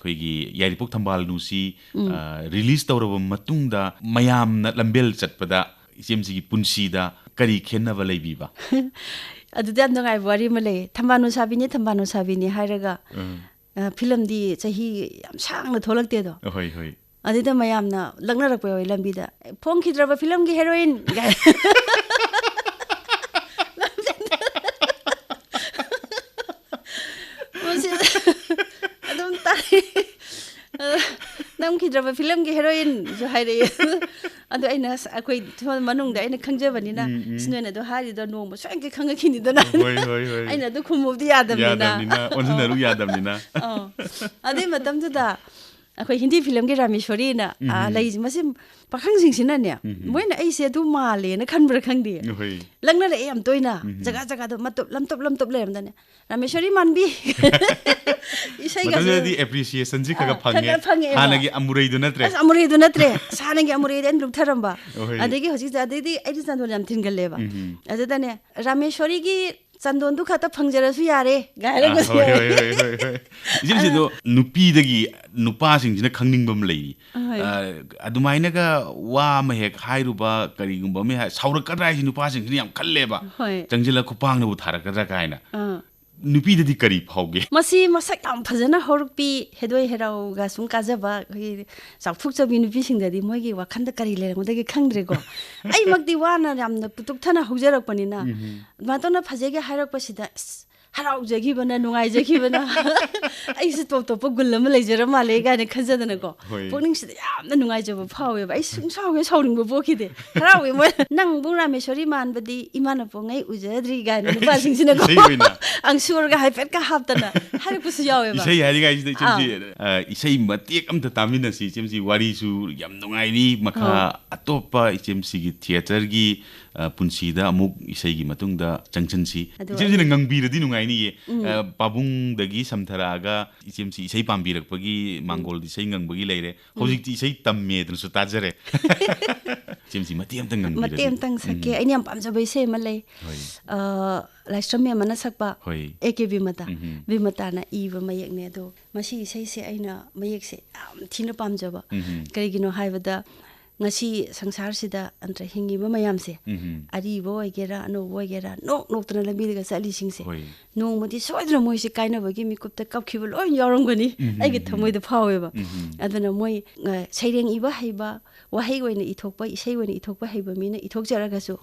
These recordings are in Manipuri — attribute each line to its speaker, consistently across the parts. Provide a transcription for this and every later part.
Speaker 1: ꯑꯩꯈꯣꯏꯒꯤ ꯌꯥꯏꯔꯤꯄꯣꯛ ꯊꯝꯕꯥꯜ ꯅꯨꯡꯁꯤ ꯔꯤꯂꯤꯁ ꯇꯧꯔꯕ ꯃꯇꯨꯡꯗ ꯃꯌꯥꯝꯅ ꯂꯝꯕꯦꯜ ꯆꯠꯄꯗ ꯏꯆꯦꯝꯁꯤꯒꯤ ꯄꯨꯟꯁꯤꯗ ꯀꯔꯤ ꯈꯦꯟꯅꯕ ꯂꯩꯕꯤꯕ
Speaker 2: ꯑꯗꯨꯗꯤ ꯌꯥꯝ ꯅꯨꯡꯉꯥꯏꯕ ꯋꯥꯔꯤ ꯑꯃ ꯂꯩ ꯊꯝꯕꯥꯜꯅꯨ ꯁꯥꯕꯤꯅꯤ ꯍꯥꯏꯔꯒ ꯐꯤꯂꯝꯗꯤ ꯆꯍꯤ ꯌꯥꯝ ꯁꯥꯡꯅ ꯊꯣꯛꯂꯛꯇꯦꯗꯣ
Speaker 1: ꯍꯣꯏ ꯍꯣꯏ
Speaker 2: ꯑꯗꯨꯗ ꯃꯌꯥꯝꯅ ꯂꯛꯅꯔꯛꯄ ꯌꯥꯎꯋꯤ ꯂꯝꯕꯤꯗ ꯐꯣꯡꯈꯤꯗ꯭ꯔꯕ ꯐꯤꯂꯝꯒꯤ ꯍꯦꯔꯣꯏꯟ ꯑꯗꯨꯝ ꯇꯥꯏ ꯅꯝꯈꯤꯗ꯭ꯔꯕ ꯐꯤꯂꯝꯒꯤ ꯍꯦꯔꯣꯏꯟꯁꯨ ꯍꯥꯏꯔꯛꯑꯦ ꯑꯗꯣ ꯑꯩꯅ ꯑꯩꯈꯣꯏ ꯃꯅꯨꯡꯗ ꯑꯩꯅ ꯈꯪꯖꯕꯅꯤꯅ ꯅꯣꯏꯅ ꯑꯗꯨ ꯍꯥꯏꯔꯤꯗꯣ ꯅꯣꯡꯃ ꯁꯣꯏꯅ ꯈꯪꯉꯛꯈꯤꯅꯤꯗꯅ ꯑꯩꯅ ꯑꯗꯨ ꯈꯨꯝꯃꯨꯕꯗꯤ ꯌꯥꯗꯕꯅꯤꯅ
Speaker 1: ꯑꯣꯟꯁꯤꯟꯅꯔꯨ ꯌꯥꯗꯕꯅꯤꯅ
Speaker 2: ꯑꯗꯨꯏ ꯃꯇꯝꯗꯨꯗ ꯑꯩꯈꯣꯏ ꯍꯤꯟꯗꯤ ꯐꯤꯂꯝꯒꯤ ꯔꯥꯃꯦꯁꯣꯔꯤꯅ ꯂꯩꯁꯦ ꯃꯁꯤ ꯄꯥꯈꯪꯁꯤꯡꯁꯤꯅꯅꯦ ꯃꯣꯏꯅ ꯑꯩꯁꯦ ꯑꯗꯨ ꯃꯥꯜꯂꯦꯅ ꯈꯟꯕ꯭ꯔꯥ ꯈꯪꯗꯦ ꯂꯛꯅꯔꯛꯑꯦ ꯌꯥꯝ ꯇꯣꯏꯅ ꯖꯒꯥꯗꯣ ꯂꯝꯇꯞ ꯂꯩꯔꯝꯗꯅꯦ ꯔꯥꯃꯦꯁꯣꯔꯤ ꯃꯥꯟꯕꯤ
Speaker 1: ꯃꯇꯝꯗꯨꯗꯗꯤ ꯑꯦꯄ꯭ꯔꯤꯁꯤꯌꯦꯁꯟꯁꯤ ꯈꯔ ꯐꯪꯉꯦ ꯍꯥꯟꯅꯒꯤ ꯑꯃꯨꯔꯩꯗꯨ ꯅꯠꯇ꯭ꯔꯦ
Speaker 2: ꯑꯁ ꯑꯃꯨꯔꯩꯗꯨ ꯅꯠꯇ꯭ꯔꯦ ꯍꯥꯟꯅꯒꯤ ꯑꯃꯨꯔꯩꯗꯤ ꯑꯩꯅ ꯂꯨꯞꯊꯔꯝꯕ ꯑꯗꯒꯤ ꯍꯧꯖꯤꯛꯇꯤ ꯑꯗꯩꯗꯤ ꯑꯩꯗꯤ ꯆꯟꯗꯣꯟ ꯌꯥꯝ ꯊꯤꯟꯒꯜꯂꯦꯕ ꯑꯗꯨꯗꯅꯦ ꯔꯥꯃꯦꯁꯣꯔꯤꯒꯤ ꯆꯟꯗꯣꯟꯗꯨ ꯈꯛꯇ ꯐꯪꯖꯔꯁꯨ ꯌꯥꯔꯦ ꯒꯥꯏꯔꯒꯁꯨ
Speaker 1: ꯏꯆꯦꯝꯁꯤꯗꯣ ꯅꯨꯄꯤꯗꯒꯤ ꯅꯨꯄꯥꯁꯤꯡꯁꯤꯅ ꯈꯪꯅꯤꯡꯕ ꯑꯃ ꯂꯩꯔꯤ ꯑꯗꯨꯃꯥꯏꯅꯒ ꯋꯥ ꯑꯃ ꯍꯦꯛ ꯍꯥꯏꯔꯨꯕ ꯀꯔꯤꯒꯨꯝꯕ ꯑꯃ ꯁꯥꯎꯔꯛꯀꯗ꯭ꯔꯥ ꯍꯥꯏꯁꯤ ꯅꯨꯄꯥꯁꯤꯡꯁꯤꯅ ꯌꯥꯝ ꯈꯜꯂꯦꯕ ꯆꯪꯁꯤꯜꯂ ꯈꯨꯄꯥꯡꯅꯕꯨ ꯊꯥꯔꯛꯀꯗ꯭ꯔꯥ ꯀꯥꯏꯅ ꯅꯨꯄꯤꯗꯗꯤ ꯀꯔꯤ ꯐꯥꯎꯒꯦ
Speaker 2: ꯃꯁꯤ ꯃꯁꯛ ꯌꯥꯝ ꯐꯖꯅ ꯍꯧꯔꯛꯄꯤ ꯍꯦꯗꯣꯏ ꯍꯦꯔꯧꯒ ꯁꯨꯝ ꯀꯥꯖꯕ ꯑꯩꯈꯣꯏꯒꯤ ꯆꯥꯎꯊꯣꯛꯆꯕꯤ ꯅꯨꯄꯤꯁꯤꯡꯗꯗꯤ ꯃꯣꯏꯒꯤ ꯋꯥꯈꯟꯗ ꯀꯔꯤ ꯂꯩꯔꯝꯒꯗꯒꯦ ꯈꯪꯗ꯭ꯔꯦꯀꯣ ꯑꯩꯃꯛꯇꯤ ꯋꯥꯅ ꯌꯥꯝꯅ ꯄꯨꯇꯨꯛꯊꯅ ꯍꯧꯖꯔꯛꯄꯅꯤꯅ ꯑꯗꯨꯃꯥꯏꯅ ꯇꯧꯅ ꯐꯖꯩꯒ ꯍꯥꯏꯔꯛꯄꯁꯤꯗ ꯍꯔꯥꯎꯖꯈꯤꯕꯅ ꯅꯨꯡꯉꯥꯏꯖꯈꯤꯕꯅ ꯑꯩꯁꯨ ꯇꯣꯞ ꯇꯣꯞꯄ ꯒꯨꯜ ꯑꯃ ꯂꯩꯖꯔ ꯃꯥꯜꯂꯦ ꯀꯥꯏꯅ ꯈꯟꯖꯗꯅꯀꯣ ꯄꯨꯛꯅꯤꯡꯁꯤꯗ ꯌꯥꯝꯅ ꯅꯨꯡꯉꯥꯏꯖꯕ ꯐꯥꯎꯋꯦꯕ ꯑꯩ ꯁꯨꯡꯁꯥꯎꯒꯦ ꯁꯥꯎꯅꯤꯡꯕ ꯄꯣꯛꯈꯤꯗꯦ ꯍꯔꯥꯎꯋꯦ ꯃꯣꯏ ꯅꯪꯕꯨ ꯔꯥꯃꯦꯁꯣꯔꯤ ꯃꯥꯟꯕꯗꯤ ꯏꯃꯥꯅ ꯄꯣꯛꯉꯩ ꯎꯖꯗ꯭ꯔꯤ ꯀꯥꯏꯅ ꯅꯨꯄꯥꯁꯤꯡꯁꯤꯅꯀꯣ ꯑꯪꯁꯨꯔꯒ ꯍꯥꯏꯐꯦꯠꯀ ꯍꯥꯞꯇꯅ ꯍꯥꯏꯔꯛꯄꯁꯨ ꯌꯥꯎꯋꯦꯕ
Speaker 1: ꯏꯁꯩ ꯍꯥꯏꯔꯤꯉꯩꯁꯤꯗ ꯏꯆꯦꯝꯁꯤ ꯏꯁꯩ ꯃꯇꯦꯛ ꯑꯝꯇ ꯇꯥꯃꯤꯟꯅꯁꯤ ꯏꯆꯦꯝꯁꯤ ꯋꯥꯔꯤꯁꯨ ꯌꯥꯝ ꯅꯨꯡꯉꯥꯏꯔꯤ ꯃꯈꯥ ꯑꯇꯣꯞꯄ ꯏꯆꯦꯝꯁꯤꯒꯤ ꯊꯤꯌꯦꯇꯔꯒꯤ ꯄꯨꯟꯁꯤꯗ ꯑꯃꯨꯛ ꯏꯁꯩꯒꯤ ꯃꯇꯨꯡꯗ ꯆꯪꯁꯤꯟꯁꯤ ꯏꯆꯦꯝꯁꯤꯅ ꯉꯪꯕꯤꯔꯗꯤ ꯅꯨꯡꯉꯥꯏꯅꯤꯌꯦ ꯄꯥꯕꯨꯡꯗꯒꯤ ꯁꯝꯊꯔꯛꯑꯒ ꯏꯆꯦꯝꯁꯤ ꯏꯁꯩ ꯄꯥꯝꯕꯤꯔꯛꯄꯒꯤ ꯃꯥꯡꯒꯣꯜꯗ ꯏꯁꯩ ꯉꯪꯕꯒꯤ ꯂꯩꯔꯦ ꯍꯧꯖꯤꯛꯇꯤ ꯏꯁꯩ ꯇꯝꯃꯦꯗꯅꯁꯨ ꯇꯥꯖꯔꯦ ꯏꯆꯦꯝꯁꯤ ꯃꯇꯦꯛ ꯑꯝꯇ ꯉꯪꯕꯤꯔꯗꯤ
Speaker 2: ꯃꯇꯦꯛ ꯑꯝꯇꯪ ꯁꯛꯀꯦ ꯑꯩꯅ ꯌꯥꯝ ꯄꯥꯝꯖꯕ ꯏꯁꯩ ꯑꯃ ꯂꯩ ꯂꯥꯏꯁ꯭ꯔꯝ ꯃꯦꯝ ꯑꯃꯅ ꯁꯛꯄ ꯑꯦ ꯀꯦ ꯕꯤꯃꯇꯥꯅ ꯏꯕ ꯃꯌꯦꯛꯅꯦ ꯑꯗꯣ ꯃꯁꯤ ꯏꯁꯩꯁꯦ ꯑꯩꯅ ꯃꯌꯦꯛꯁꯦ ꯌꯥꯝ ꯊꯤꯅ ꯄꯥꯝꯖꯕ ꯀꯔꯤꯒꯤꯅꯣ ꯍꯥꯏꯕꯗ ꯉꯁꯤ ꯁꯪꯁꯥꯔꯁꯤꯗ ꯅꯠꯇ꯭ꯔ ꯍꯤꯡꯉꯤꯕ ꯃꯌꯥꯝꯁꯦ ꯑꯔꯤꯕ ꯑꯣꯏꯒꯦꯔꯥ ꯑꯅꯧꯕ ꯑꯣꯏꯒꯦꯔꯥ ꯅꯣꯛꯇꯅ ꯂꯝꯕꯤꯗꯒ ꯆꯠꯂꯤꯁꯤꯡꯁꯦ ꯅꯣꯡꯃꯗꯤ ꯁꯣꯏꯗꯅ ꯃꯣꯏꯁꯦ ꯀꯥꯏꯅꯕꯒꯤ ꯃꯤꯀꯨꯞꯇ ꯀꯞꯈꯤꯕ ꯂꯣꯏ ꯌꯥꯎꯔꯝꯒꯅꯤ ꯑꯩꯒꯤ ꯊꯃꯣꯏꯗ ꯐꯥꯎꯋꯦꯕ ꯑꯗꯨꯅ ꯃꯣꯏ ꯁꯩꯔꯦꯡ ꯏꯕ ꯍꯩꯕ ꯋꯥꯍꯩ ꯑꯣꯏꯅ ꯏꯊꯣꯛꯄ ꯏꯁꯩ ꯑꯣꯏꯅ ꯏꯊꯣꯛꯄ ꯍꯩꯕ ꯃꯤꯅ ꯏꯊꯣꯛꯆꯔꯒꯁꯨ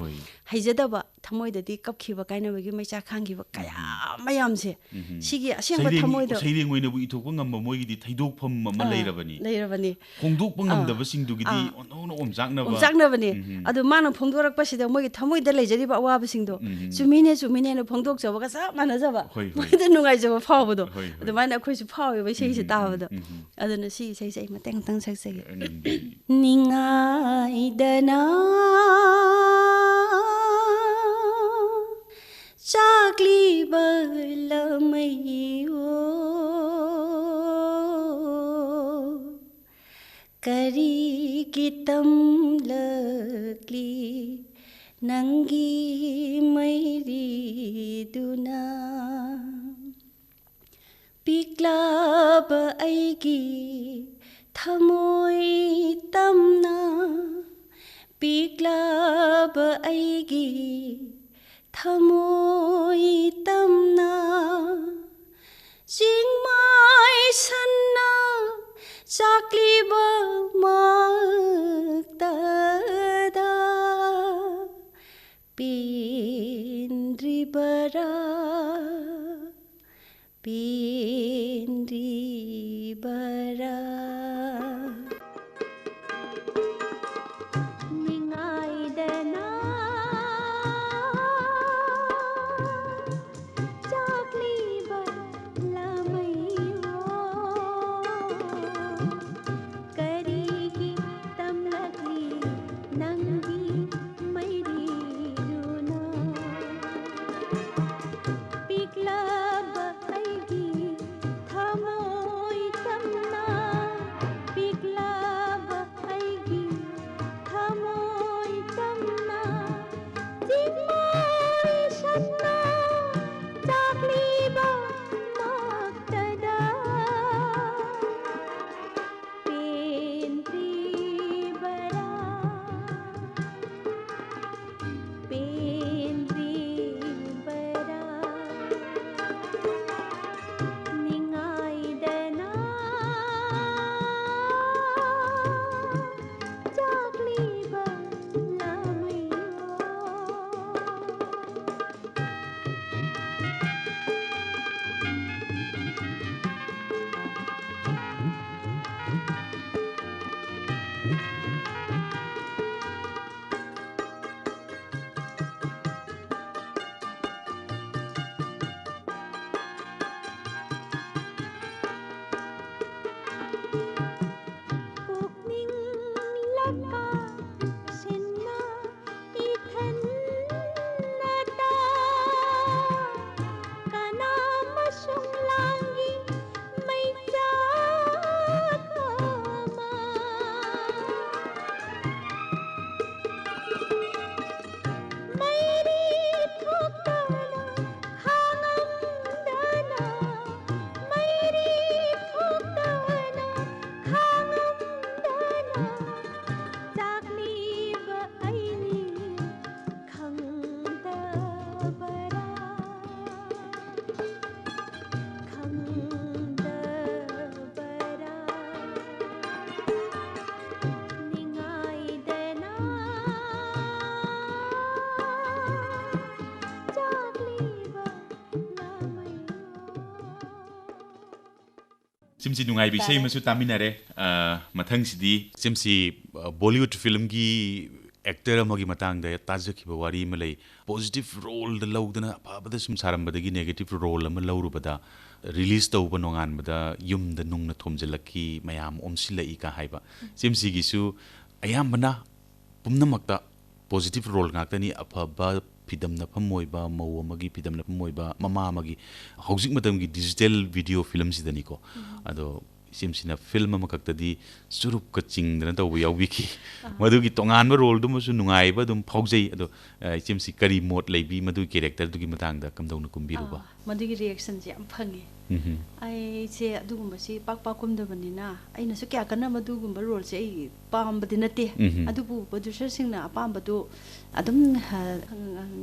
Speaker 2: ꯍꯩꯖꯗꯕ ꯊꯃꯣꯏꯗꯗꯤ ꯀꯞꯈꯤꯕ ꯀꯥꯏꯅꯕꯒꯤ ꯃꯩꯆꯥꯛ ꯈꯥꯡꯈꯤꯕ ꯀꯌꯥ ꯃꯌꯥꯝꯁꯦ ꯁꯤꯒꯤ ꯑꯁꯦꯡꯕ ꯊꯃꯣꯏꯗ
Speaker 1: ꯁꯩꯔꯦꯡ ꯑꯣꯏꯅꯕꯨ ꯏꯊꯣꯛꯄ ꯉꯝꯕ ꯃꯣꯏꯒꯤꯗꯤ ꯊꯩꯗꯣꯛꯐꯝ ꯑꯃ ꯂꯩꯔꯕꯅꯤ ꯐꯣꯡꯗꯣꯛꯄ ꯉꯝꯗꯕꯁꯤꯡꯗꯨꯒꯤꯗꯤ
Speaker 2: ꯑꯣꯝꯆꯥꯛꯅꯕꯅꯤ ꯑꯗꯨ ꯃꯥꯅ ꯐꯣꯡꯗꯣꯔꯛꯄꯁꯤꯗ ꯃꯣꯏꯒꯤ ꯊꯃꯣꯏꯗ ꯂꯩꯖꯔꯤꯕ ꯑꯋꯥꯕꯁꯤꯡꯗꯣ ꯆꯨꯝꯃꯤꯅꯦꯅ ꯐꯣꯡꯗꯣꯛꯆꯕꯒ ꯆꯞ ꯃꯥꯟꯅꯖꯕ ꯃꯣꯏꯗ ꯅꯨꯡꯉꯥꯏꯖꯕ ꯐꯥꯎꯕꯗꯣ ꯑꯗꯨꯃꯥꯏꯅ ꯑꯩꯈꯣꯏꯁꯨ ꯐꯥꯎꯋꯦꯕ ꯏꯁꯩꯁꯦ ꯇꯥꯕꯗ ꯑꯗꯨꯅ ꯁꯤ ꯏꯁꯩꯁꯦ ꯑꯩ ꯃꯇꯦꯡ ꯑꯃꯇꯪ ꯁꯛꯆꯒꯦ ꯅꯤꯡꯉꯥꯏꯗꯅ ꯆꯥꯛꯂꯤꯕ ꯂꯃꯩꯌꯣ ꯀꯔꯤꯒꯤ ꯇꯝꯂꯛꯂꯤ ꯅꯪꯒꯤ ꯃꯩꯔꯤꯗꯨꯅ ꯄꯤꯛꯂꯕ ꯑꯩꯒꯤ ꯊꯃꯣꯏ ꯇꯝꯅ ꯄꯤꯛꯂꯕ ꯑꯩꯒꯤ ꯊꯃꯣꯏ ꯇꯝꯅ ꯆꯤꯡꯃꯥꯏ ꯁꯟꯅ ꯆꯥꯛꯂꯤꯕ ꯃꯛꯇꯗ ꯄꯦꯟꯗ꯭ꯔꯤꯕꯔꯥ ꯄꯦꯟꯗ꯭ꯔꯤꯕꯔꯥ ꯅꯤꯡꯉꯥꯏꯗꯅ ꯆꯥꯛꯂꯤꯕ ꯂꯃꯩꯌꯣ ꯀꯔꯤꯒꯤ ꯇꯝꯂꯛꯂꯤ ꯅꯪꯒꯤ ꯃꯩꯔꯤꯗꯨꯅ ꯄꯤꯛꯂꯕ ꯑꯩꯒꯤ
Speaker 1: ꯆꯤꯝꯁꯤ ꯅꯨꯡꯉꯥꯏꯕ ꯏꯁꯩ ꯑꯃꯁꯨ ꯇꯥꯃꯤꯟꯅꯔꯦ ꯃꯊꯪꯁꯤꯗꯤ ꯆꯤꯝꯁꯤ ꯕꯣꯂꯤꯋꯨꯗ ꯐꯤꯂꯝꯒꯤ ꯑꯦꯛꯇꯔ ꯑꯃꯒꯤ ꯃꯇꯥꯡꯗ ꯇꯥꯖꯈꯤꯕ ꯋꯥꯔꯤ ꯑꯃ ꯂꯩ ꯄꯣꯖꯤꯇꯤꯚ ꯔꯣꯜꯗ ꯂꯧꯗꯅ ꯑꯐꯕꯗ ꯁꯨꯝ ꯁꯥꯔꯝꯕꯗꯒꯤ ꯅꯦꯒꯦꯇꯤꯚ ꯔꯣꯜ ꯑꯃ ꯂꯧꯔꯨꯕꯗ ꯔꯤꯂꯤꯁ ꯇꯧꯕ ꯅꯣꯡꯉꯥꯟꯕꯗ ꯌꯨꯝꯗ ꯅꯨꯡꯅ ꯊꯣꯝꯖꯤꯜꯂꯛꯈꯤ ꯃꯌꯥꯝ ꯑꯣꯝꯁꯤꯜꯂꯛꯏ ꯀ ꯍꯥꯏꯕ ꯆꯤꯝꯁꯤꯒꯤꯁꯨ ꯑꯌꯥꯝꯕꯅ ꯄꯨꯝꯅꯃꯛꯇ ꯄꯣꯖꯤꯇꯤꯚ ꯔꯣꯜ ꯉꯥꯛꯇꯅꯤ ꯑꯐꯕ ꯐꯤꯗꯝꯅꯐꯝ ꯑꯣꯏꯕ ꯃꯧ ꯑꯃꯒꯤ ꯐꯤꯗꯝꯅꯐꯝ ꯑꯣꯏꯕ ꯃꯃꯥ ꯑꯃꯒꯤ ꯍꯧꯖꯤꯛ ꯃꯇꯝꯒꯤ ꯗꯤꯖꯤꯇꯦꯜ ꯚꯤꯗꯤꯑꯣ ꯐꯤꯂꯝꯁꯤꯗꯅꯤꯀꯣ ꯑꯗꯣ ꯆꯤꯝꯁꯤꯅ ꯐꯤꯜꯝ ꯑꯃꯈꯛꯇꯗꯤ ꯆꯨꯔꯨꯞꯀ ꯆꯤꯡꯗꯅ ꯇꯧꯕ ꯌꯥꯎꯕꯤꯈꯤ ꯃꯗꯨꯒꯤ ꯇꯣꯉꯥꯟꯕ ꯔꯣꯜꯗꯨꯃꯁꯨ ꯅꯨꯡꯉꯥꯏꯕ ꯑꯗꯨꯝ ꯐꯥꯎꯖꯩ ꯑꯗꯣ ꯆꯤꯝꯁꯤ ꯀꯔꯤ ꯃꯣꯠ ꯂꯩꯕꯤ ꯃꯗꯨꯒꯤ ꯀꯦꯔꯦꯛꯇꯔꯗꯨꯒꯤ ꯃꯇꯥꯡꯗ ꯀꯝꯗꯧꯅ ꯀꯨꯝꯕꯤꯔꯨꯕ
Speaker 2: ꯃꯗꯨꯒꯤ ꯔꯤꯑꯦꯛꯁꯟꯁꯦ ꯌꯥꯝ ꯐꯪꯉꯦ ꯑꯩꯁꯦ ꯑꯗꯨꯒꯨꯝꯕꯁꯤ ꯄꯥꯛ ꯄꯥꯛ ꯀꯨꯝꯗꯕꯅꯤꯅ ꯑꯩꯅꯁꯨ ꯀꯌꯥ ꯀꯟꯅ ꯃꯗꯨꯒꯨꯝꯕ ꯔꯣꯜꯁꯦ ꯑꯩ ꯄꯥꯝꯕꯗꯤ ꯅꯠꯇꯦ ꯑꯗꯨꯕꯨ ꯄ꯭ꯔꯣꯗ꯭ꯌꯨꯁꯔꯁꯤꯡꯅ ꯑꯄꯥꯝꯕꯗꯨ ꯑꯗꯨꯝ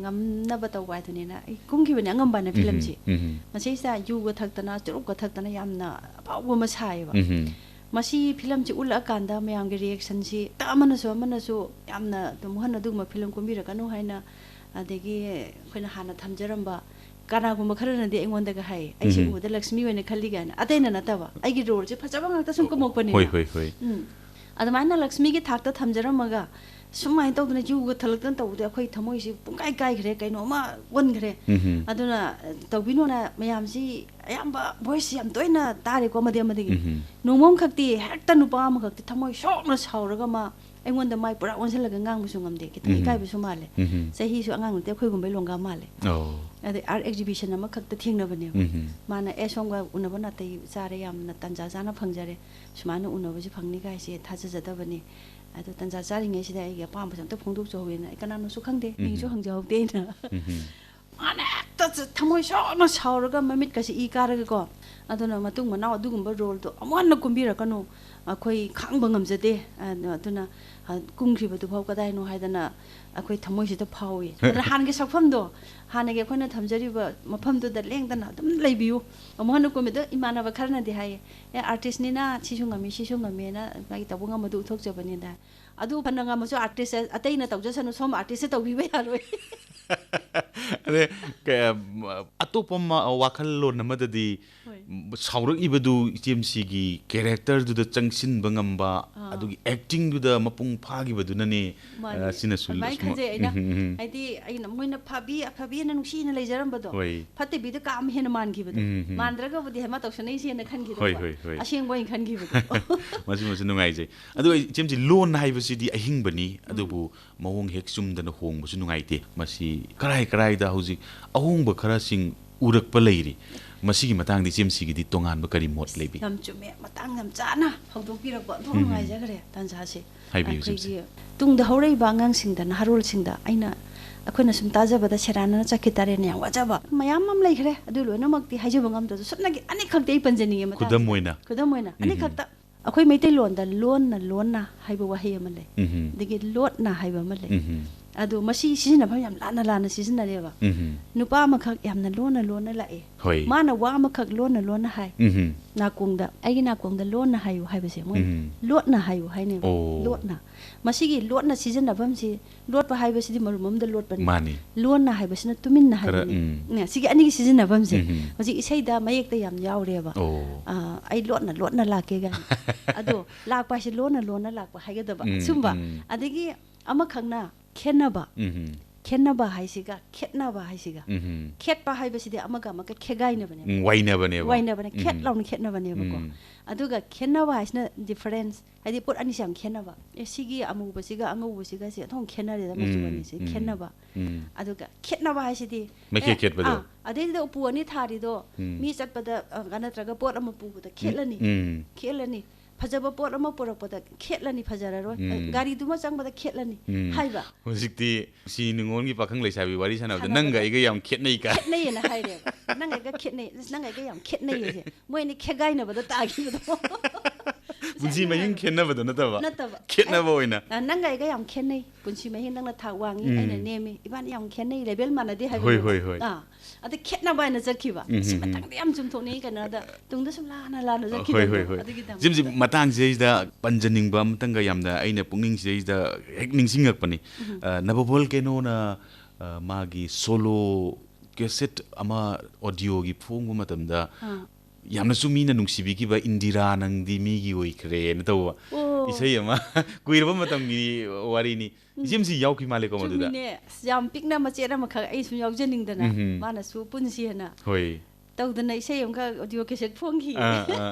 Speaker 2: ꯉꯝꯅꯕ ꯇꯧꯕ ꯍꯥꯏꯗꯨꯅꯤꯅ ꯑꯩ ꯀꯨꯝꯈꯤꯕꯅꯦ ꯑꯉꯝꯕꯅ ꯐꯤꯂꯝꯁꯤ ꯃꯁꯤꯁꯤꯗ ꯌꯨꯒ ꯊꯛꯇꯅ ꯆꯨꯔꯨꯞꯀ ꯊꯛꯇꯅ ꯌꯥꯝꯅ ꯑꯐꯥꯎꯕ ꯑꯃ ꯁꯥꯏꯌꯦꯕ ꯃꯁꯤ ꯐꯤꯂꯝꯁꯤ ꯎꯠꯂꯛꯑꯀꯥꯟꯗ ꯃꯌꯥꯝꯒꯤ ꯔꯤꯑꯦꯛꯁꯟꯁꯤ ꯑꯃꯅꯁꯨ ꯌꯥꯝꯅ ꯑꯗꯨꯝ ꯍꯟꯅ ꯑꯗꯨꯒꯨꯝꯕ ꯐꯤꯂꯝ ꯀꯨꯝꯕꯤꯔꯛꯀꯅꯨ ꯍꯥꯏꯅ ꯑꯗꯒꯤ ꯑꯩꯈꯣꯏꯅ ꯍꯥꯟꯅ ꯊꯝꯖꯔꯝꯕ ꯀꯅꯥꯒꯨꯝꯕ ꯈꯔꯅꯗꯤ ꯑꯩꯉꯣꯟꯗꯒ ꯍꯥꯏ ꯑꯩꯁꯦ ꯎꯕꯗ ꯂꯛꯁꯃꯤ ꯑꯣꯏꯅ ꯈꯜꯂꯤ ꯀꯥꯏꯅ ꯑꯇꯩꯅ ꯅꯠꯇꯕ ꯑꯩꯒꯤ ꯔꯣꯜꯁꯦ ꯐꯖꯕ ꯉꯥꯛꯇ ꯁꯨꯝ ꯀꯨꯝꯃꯛꯄꯅꯤꯅ ꯑꯗꯨꯃꯥꯏꯅ ꯂꯛꯁꯃꯤꯒꯤ ꯊꯥꯛꯇ ꯊꯝꯖꯔꯝꯃꯒ ꯁꯨꯃꯥꯏꯅ ꯇꯧꯗꯅ ꯌꯨꯒ ꯊꯜꯂꯛꯇꯅ ꯇꯧꯕꯗ ꯑꯩꯈꯣꯏ ꯊꯃꯣꯏꯁꯤ ꯄꯨꯡꯀꯥꯏ ꯀꯥꯏꯈ꯭ꯔꯦ ꯀꯩꯅꯣꯝꯃ ꯑꯣꯟꯈ꯭ꯔꯦ ꯑꯗꯨꯅ ꯇꯧꯕꯤꯅꯣꯅ ꯃꯌꯥꯝꯁꯤ ꯑꯌꯥꯝꯕ ꯚꯣꯏꯁꯁꯤ ꯌꯥꯝ ꯇꯣꯏꯅ ꯇꯥꯔꯦꯀꯣ ꯑꯃꯗꯒꯤ ꯅꯣꯡꯃ ꯈꯛꯇꯤ ꯍꯦꯛꯇ ꯅꯨꯄꯥ ꯑꯃꯈꯛꯇꯤ ꯊꯃꯣꯏ ꯁꯣꯛꯅ ꯁꯥꯎꯔꯒ ꯑꯩꯉꯣꯟꯗ ꯃꯥꯏ ꯄꯨꯔꯥ ꯑꯣꯟꯁꯤꯜꯂꯒ ꯉꯥꯡꯕꯁꯨ ꯉꯝꯗꯦ ꯈꯤꯇꯪ ꯏꯀꯥꯏꯕꯁꯨ ꯃꯥꯜꯂꯦ ꯆꯍꯤꯁꯨ ꯑꯉꯥꯡ ꯅꯠꯇꯦ ꯑꯩꯈꯣꯏꯒꯨꯝꯕꯩ ꯂꯣꯡꯒꯥ ꯃꯥꯜꯂꯦ ꯑꯗꯩ ꯑꯥꯔꯠ ꯑꯦꯛꯖꯤꯕꯤꯁꯟ ꯑꯃꯈꯛꯇ ꯊꯦꯡꯅꯕꯅꯦꯕ ꯃꯥꯅ ꯁꯣꯝꯒ ꯎꯅꯕ ꯅꯥꯇꯩ ꯆꯥꯔꯦ ꯌꯥꯝꯅ ꯇꯟꯖꯥ ꯆꯥꯅ ꯐꯪꯖꯔꯦ ꯁꯨꯃꯥꯏꯅ ꯎꯅꯕꯁꯤ ꯐꯪꯅꯤ ꯀꯥꯏꯁꯦ ꯊꯥꯖꯖꯗꯕꯅꯤ ꯑꯗꯣ ꯇꯟꯖꯥ ꯆꯥꯔꯤꯉꯩꯁꯤꯗ ꯑꯩꯒꯤ ꯑꯄꯥꯝꯕꯁꯦ ꯑꯝꯇ ꯐꯣꯡꯗꯣꯛꯆꯍꯧꯋꯦꯅ ꯑꯩ ꯀꯅꯥꯅꯣꯁꯨ ꯈꯪꯗꯦ ꯃꯤꯡꯁꯨ ꯍꯪꯖꯍꯧꯗꯦ ꯑꯩꯅ ꯃꯥꯅ ꯍꯦꯛꯇ ꯊꯃꯣꯏ ꯁꯣꯛꯅ ꯁꯥꯎꯔꯒ ꯃꯃꯤꯠꯀꯁꯤ ꯏ ꯀꯥꯔꯒꯀꯣ ꯑꯗꯨꯅ ꯃꯇꯨꯡ ꯃꯅꯥꯎ ꯑꯗꯨꯒꯨꯝꯕ ꯔꯣꯜꯗꯣ ꯑꯃꯨꯛ ꯍꯟꯅ ꯀꯨꯝꯕꯤꯔꯛꯀꯅꯨ ꯑꯩꯈꯣꯏ ꯈꯥꯡꯕ ꯉꯝꯖꯗꯦ ꯑꯗꯨꯅ ꯀꯨꯝꯈꯤꯕꯗꯨꯐꯥꯎ ꯀꯗꯥꯏꯅꯣ ꯍꯥꯏꯗꯅ ꯑꯩꯈꯣꯏ ꯊꯃꯣꯏꯁꯤꯗ ꯐꯥꯎꯏ ꯑꯗꯨꯅ ꯍꯥꯟꯅꯒꯤ ꯁꯛꯐꯝꯗꯣ ꯍꯥꯟꯅꯒꯤ ꯑꯩꯈꯣꯏꯅ ꯊꯝꯖꯔꯤꯕ ꯃꯐꯝꯗꯨꯗ ꯂꯦꯡꯗꯅ ꯑꯗꯨꯝ ꯂꯩꯕꯤꯌꯨ ꯑꯃꯨꯛ ꯍꯟꯅ ꯀꯨꯝꯕꯗ ꯏꯃꯥꯟꯅꯕ ꯈꯔꯅꯗꯤ ꯍꯥꯏꯌꯦ ꯑꯥꯔꯇꯤꯁꯅꯤꯅ ꯁꯤꯁꯨ ꯉꯝꯃꯤ ꯁꯤꯁꯨ ꯉꯝꯃꯦꯅ ꯃꯥꯒꯤ ꯇꯧꯕ ꯉꯝꯕꯗꯨ ꯎꯠꯊꯣꯛꯆꯕꯅꯤꯗ ꯑꯗꯨ ꯐꯅ ꯉꯝꯃꯁꯨ ꯑꯥꯔꯇꯤꯁ ꯑꯇꯩꯅ ꯇꯧꯖꯁꯅꯨ ꯁꯣꯝ ꯑꯥꯔꯇꯤꯁꯁꯦ ꯇꯧꯕꯤꯕ ꯌꯥꯔꯣꯏ
Speaker 1: ꯑꯇꯣꯞꯄ ꯋꯥꯈꯜꯂꯣꯟ ꯑꯃꯗꯗꯤ ꯁꯥꯎꯔꯛꯏꯕꯗꯨ ꯆꯤꯝꯁꯤꯒꯤ ꯀꯦꯔꯦꯛꯇꯔꯗꯨꯗ ꯆꯪꯁꯤꯟꯕ ꯉꯝꯕ ꯑꯗꯨꯒꯤ ꯑꯦꯛꯇꯤꯡꯗꯨꯗ ꯃꯄꯨꯡ ꯐꯥꯈꯤꯕꯗꯨꯅꯅꯦ ꯁꯤꯅꯁꯨ
Speaker 2: ꯑꯗꯨꯃꯥꯏꯅ ꯈꯟꯖꯩ ꯑꯩꯅ ꯍꯥꯏꯗꯤ ꯑꯩꯅ ꯃꯣꯏꯅ ꯑꯐꯕꯤꯅ ꯅꯨꯡꯁꯤꯅ ꯂꯩꯖꯔꯝꯕꯗꯣ ꯐꯠꯇꯕꯤꯗ ꯀꯥ ꯑꯃ ꯍꯦꯟꯅ ꯃꯥꯟꯈꯤꯕꯗꯣ ꯃꯥꯟꯗ꯭ꯔꯒꯕꯨꯗꯤ ꯍꯦꯃ ꯇꯧꯁꯅꯩꯁꯦꯅ ꯈꯟꯈꯤꯗꯧꯕ ꯑꯁꯦꯡꯕ ꯑꯣꯏꯅ ꯈꯟꯈꯤꯕꯗꯣ
Speaker 1: ꯃꯁꯤꯃꯁꯨ ꯅꯨꯡꯉꯥꯏꯖꯩ ꯑꯗꯣ ꯆꯤꯝꯁꯤ ꯂꯣꯟ ꯍꯥꯏꯕꯁꯤꯗꯤ ꯑꯍꯤꯡꯕꯅꯤ ꯑꯗꯨꯕꯨ ꯃꯑꯣꯡ ꯍꯦꯛ ꯆꯨꯝꯗꯅ ꯍꯣꯡꯕꯁꯨ ꯅꯨꯡꯉꯥꯏꯇꯦ ꯃꯁꯤ ꯀꯔꯥꯏꯗ ꯍꯧꯖꯤꯛ ꯑꯍꯣꯡꯕ ꯈꯔꯁꯤꯡ ꯎꯔꯛꯄ ꯂꯩꯔꯤ ꯃꯁꯤꯒꯤ ꯃꯇꯥꯡꯗ ꯆꯤꯝꯁꯤꯒꯤꯗꯤ ꯇꯣꯉꯥꯟꯕ ꯀꯔꯤ ꯃꯣꯠ ꯂꯩꯕꯤ
Speaker 2: ꯌꯥꯝ ꯆꯨꯝꯃꯦ ꯃꯇꯥꯡ ꯌꯥꯝ ꯆꯥꯅ ꯍꯧꯗꯣꯛꯄꯤꯔꯛꯄ ꯑꯗꯨꯝ ꯅꯨꯡꯉꯥꯏꯖꯈ꯭ꯔꯦ ꯇꯥꯟꯖꯥꯁꯦ ꯑꯩꯈꯣꯏꯒꯤ ꯇꯨꯡꯗ ꯍꯧꯔꯛꯏꯕ ꯑꯉꯥꯡꯁꯤꯡꯗ ꯅꯍꯥꯔꯣꯜꯁꯤꯡꯗ ꯑꯩꯈꯣꯏꯅ ꯁꯨꯝ ꯇꯥꯖꯕꯗ ꯁꯦꯔꯥꯟꯅꯅ ꯆꯠꯈꯤ ꯇꯥꯔꯦꯅ ꯌꯥꯝ ꯋꯥꯖꯕ ꯃꯌꯥꯝ ꯑꯃ ꯂꯩꯈ꯭ꯔꯦ ꯑꯗꯨ ꯂꯣꯏꯅꯃꯛꯇꯤ ꯍꯥꯏꯖꯕ ꯉꯝꯗ꯭ꯔꯁꯨ ꯁꯨꯞꯅꯒꯤ ꯑꯅꯤꯈꯛꯇꯤ ꯑꯩ ꯄꯟꯖꯅꯤꯡꯉꯦ
Speaker 1: ꯈꯨꯗꯝ ꯑꯣꯏꯅ
Speaker 2: ꯑꯅꯤꯈꯛꯇ ꯑꯩꯈꯣꯏ ꯃꯩꯇꯩꯂꯣꯟꯗ ꯂꯣꯟꯅ ꯍꯥꯏꯕ ꯋꯥꯍꯩ ꯑꯃ ꯂꯩ ꯑꯗꯒꯤ ꯂꯣꯠꯅ ꯍꯥꯏꯕ ꯑꯃ ꯂꯩ ꯑꯗꯣ ꯃꯁꯤ ꯁꯤꯖꯤꯟꯅꯐꯝ ꯌꯥꯝ ꯂꯥꯟꯅ ꯁꯤꯖꯤꯟꯅꯔꯦꯕ ꯅꯨꯄꯥ ꯑꯃꯈꯛ ꯌꯥꯝꯅ ꯂꯣꯟꯅ ꯂꯥꯛꯑꯦ ꯃꯥꯅ ꯋꯥ ꯑꯃꯈꯛ ꯂꯣꯟꯅ ꯍꯥꯏ ꯅꯥꯀꯣꯡꯗ ꯑꯩꯒꯤ ꯅꯥꯀꯣꯡꯗ ꯂꯣꯟꯅ ꯍꯥꯏꯌꯨ ꯍꯥꯏꯕꯁꯦ ꯃꯣꯏꯅ ꯂꯣꯠꯅ ꯍꯥꯏꯌꯨ ꯍꯥꯏꯅꯦꯕ ꯂꯣꯠꯅ ꯃꯁꯤꯒꯤ ꯂꯣꯠꯅ ꯁꯤꯖꯤꯟꯅꯐꯝꯁꯤ ꯂꯣꯠꯄ ꯍꯥꯏꯕꯁꯤꯗꯤ ꯃꯔꯨꯝ ꯑꯃꯗ ꯂꯣꯠꯄꯅꯤ ꯂꯣꯟꯅ ꯍꯥꯏꯕꯁꯤꯅ ꯇꯨꯃꯤꯟꯅ ꯍꯥꯏꯕꯅꯤ ꯁꯤꯒꯤ ꯑꯅꯤꯒꯤ ꯁꯤꯖꯤꯟꯅꯐꯝꯁꯦ ꯍꯧꯖꯤꯛ ꯏꯁꯩꯗ ꯃꯌꯦꯛꯇ ꯌꯥꯝ ꯌꯥꯎꯔꯦꯕ ꯑꯩ ꯂꯣꯠꯅ ꯂꯥꯛꯀꯦ ꯀꯥꯏꯅ ꯑꯗꯣ ꯂꯥꯛꯄ ꯍꯥꯏꯁꯦ ꯂꯣꯟꯅ ꯂꯥꯛꯄ ꯍꯥꯏꯒꯗꯕ ꯁꯨꯝꯕ ꯑꯗꯒꯤ ꯑꯃꯈꯛꯅ ꯈꯦꯠꯅꯕ ꯍꯥꯏꯁꯤꯒ ꯈꯦꯠꯅꯕ ꯍꯥꯏꯁꯤꯒ ꯈꯦꯠꯄ ꯍꯥꯏꯕꯁꯤꯗꯤ ꯑꯃꯒ ꯋꯥꯏꯅꯕꯅꯦ ꯈꯦꯠ ꯂꯥꯎꯅ ꯈꯦꯠꯅꯕꯅꯦꯕꯀꯣ ꯑꯗꯨꯒ ꯈꯦꯠꯅꯕ ꯍꯥꯏꯁꯤꯅ ꯗꯤꯐꯔꯦꯟꯁ ꯍꯥꯏꯗꯤ ꯄꯣꯠ ꯑꯅꯤꯁꯦ ꯌꯥꯝ ꯈꯦꯠꯅꯕ ꯁꯤꯒꯤ ꯑꯃꯨꯕꯁꯤꯒ ꯑꯉꯧꯕꯁꯤꯒꯁꯦ ꯑꯗꯨꯝ ꯈꯦꯠꯅꯔꯦꯗ ꯃꯆꯨ ꯑꯅꯤꯁꯤ ꯈꯦꯠꯅꯕ ꯑꯗꯨꯒ ꯈꯦꯠꯅꯕ ꯍꯥꯏꯁꯤꯗꯤ
Speaker 1: ꯃꯩꯈꯦꯠ ꯈꯦꯠꯄꯗꯣ
Speaker 2: ꯑꯗꯩꯗꯨꯗ ꯎꯄꯨ ꯑꯅꯤ ꯊꯥꯔꯤꯗꯣ ꯃꯤ ꯆꯠꯄꯗ ꯅꯠꯇ꯭ꯔꯒ ꯄꯣꯠ ꯑꯃ ꯄꯨꯕꯗ ꯈꯦꯠꯂꯅꯤ ꯐꯖꯕ ꯄꯣꯠ ꯑꯃ ꯄꯨꯔꯛꯄꯗ ꯈꯦꯠꯂꯅꯤ ꯐꯖꯔꯔꯣꯏ ꯒꯥꯔꯤꯗꯨꯃ ꯆꯪꯕꯗ ꯈꯦꯠꯂꯅꯤ ꯍꯥꯏꯕ
Speaker 1: ꯍꯧꯖꯤꯛꯇꯤ ꯁꯤ ꯅꯤꯉꯣꯜꯒꯤ ꯄꯥꯈꯪ ꯂꯩꯁꯥꯕꯤ ꯋꯥꯔꯤ ꯁꯥꯟꯅꯕꯗ ꯅꯪꯒ ꯑꯩꯒ ꯌꯥꯝ ꯈꯦꯠꯅꯩ
Speaker 2: ꯈꯦꯠꯅꯩꯌꯦꯅ ꯍꯥꯏꯔꯦꯕ ꯅꯪ ꯑꯩꯒ ꯌꯥꯝ ꯈꯦꯠꯅꯩꯌꯦꯁꯦ ꯃꯣꯏꯅꯤ ꯈꯦꯒꯥꯏꯅꯕꯗ ꯇꯥꯈꯤꯕꯗꯣ
Speaker 1: ꯄꯨꯟꯁꯤ ꯃꯍꯤꯡ ꯈꯦꯠꯅꯕꯗꯣ ꯅꯠꯇꯕ ꯈꯦꯠꯅꯕ ꯑꯣꯏꯅ
Speaker 2: ꯅꯪꯒ ꯑꯩꯒ ꯌꯥꯝ ꯈꯦꯠꯅꯩ ꯄꯨꯟꯁꯤ ꯃꯍꯤꯡ ꯅꯪꯅ ꯊꯥꯛ ꯋꯥꯡꯉꯤ ꯑꯩꯅ ꯅꯦꯝꯃꯤ ꯏꯕꯥꯅꯤ ꯌꯥꯝ ꯈꯦꯠꯅꯩ ꯂꯦꯚꯦꯜ ꯃꯥꯟꯅꯗꯦ ꯍꯥꯏꯕ ꯑꯗ ꯈꯦꯠꯅꯕ ꯍꯥꯏꯅ ꯆꯠꯈꯤꯕ ꯁꯤ ꯃꯇꯥꯡꯗ ꯌꯥꯝ ꯆꯨꯝꯊꯣꯛꯅꯩ ꯀꯩꯅꯣꯗ ꯇꯨꯡꯗ ꯁꯨꯝ ꯂꯥꯟꯅ ꯆꯠꯈꯤꯕꯗꯣ
Speaker 1: ꯖꯤꯝꯁꯤ ꯃꯇꯥꯡꯁꯤꯗꯩꯁꯤꯗ ꯄꯟꯖꯅꯤꯡꯕ ꯑꯃꯇꯪꯒ ꯌꯥꯝꯅ ꯑꯩꯅ ꯄꯨꯛꯅꯤꯡꯁꯤꯗꯩꯁꯤꯗ ꯍꯦꯛ ꯅꯤꯡꯁꯤꯡꯉꯛꯄꯅꯤ ꯅꯕꯚꯣꯜꯀꯦꯅꯣꯅ ꯃꯥꯒꯤ ꯁꯣꯂꯣ ꯀꯦꯁꯦꯠ ꯑꯃ ꯑꯣꯗꯤꯑꯣꯒꯤ ꯐꯣꯡꯕ ꯃꯇꯝꯗ ꯌꯥꯝꯅ ꯆꯨꯝꯃꯤꯅ ꯅꯨꯡꯁꯤꯕꯤꯈꯤꯕ ꯏꯟꯗꯤꯔꯥ ꯅꯪꯗꯤ ꯃꯤꯒꯤ ꯑꯣꯏꯈ꯭ꯔꯦꯅ ꯇꯧꯕ ꯏꯁꯩ ꯑꯃ ꯀꯨꯏꯔꯕ ꯃꯇꯝꯒꯤ ꯋꯥꯔꯤꯅꯤ ꯏꯆꯦꯝꯁꯤ ꯌꯥꯎꯈꯤ ꯃꯥꯜꯂꯦꯀꯣ ꯃꯗꯨꯗ
Speaker 2: ꯆꯨꯝꯃꯤꯅꯦ ꯌꯥꯝ ꯄꯤꯛꯅ ꯃꯆꯦꯠ ꯑꯃꯈꯛ ꯑꯩ ꯁꯨꯝ ꯌꯥꯎꯖꯅꯤꯡꯗꯅ ꯃꯥꯅꯁꯨ ꯄꯨꯟꯁꯤꯅ
Speaker 1: ꯍꯣꯏ
Speaker 2: ꯇꯧꯗꯅ ꯏꯁꯩ ꯑꯃꯈꯛ ꯑꯣꯗꯤꯑꯣ ꯀꯦꯁꯦꯠ ꯐꯣꯡꯈꯤꯌꯦ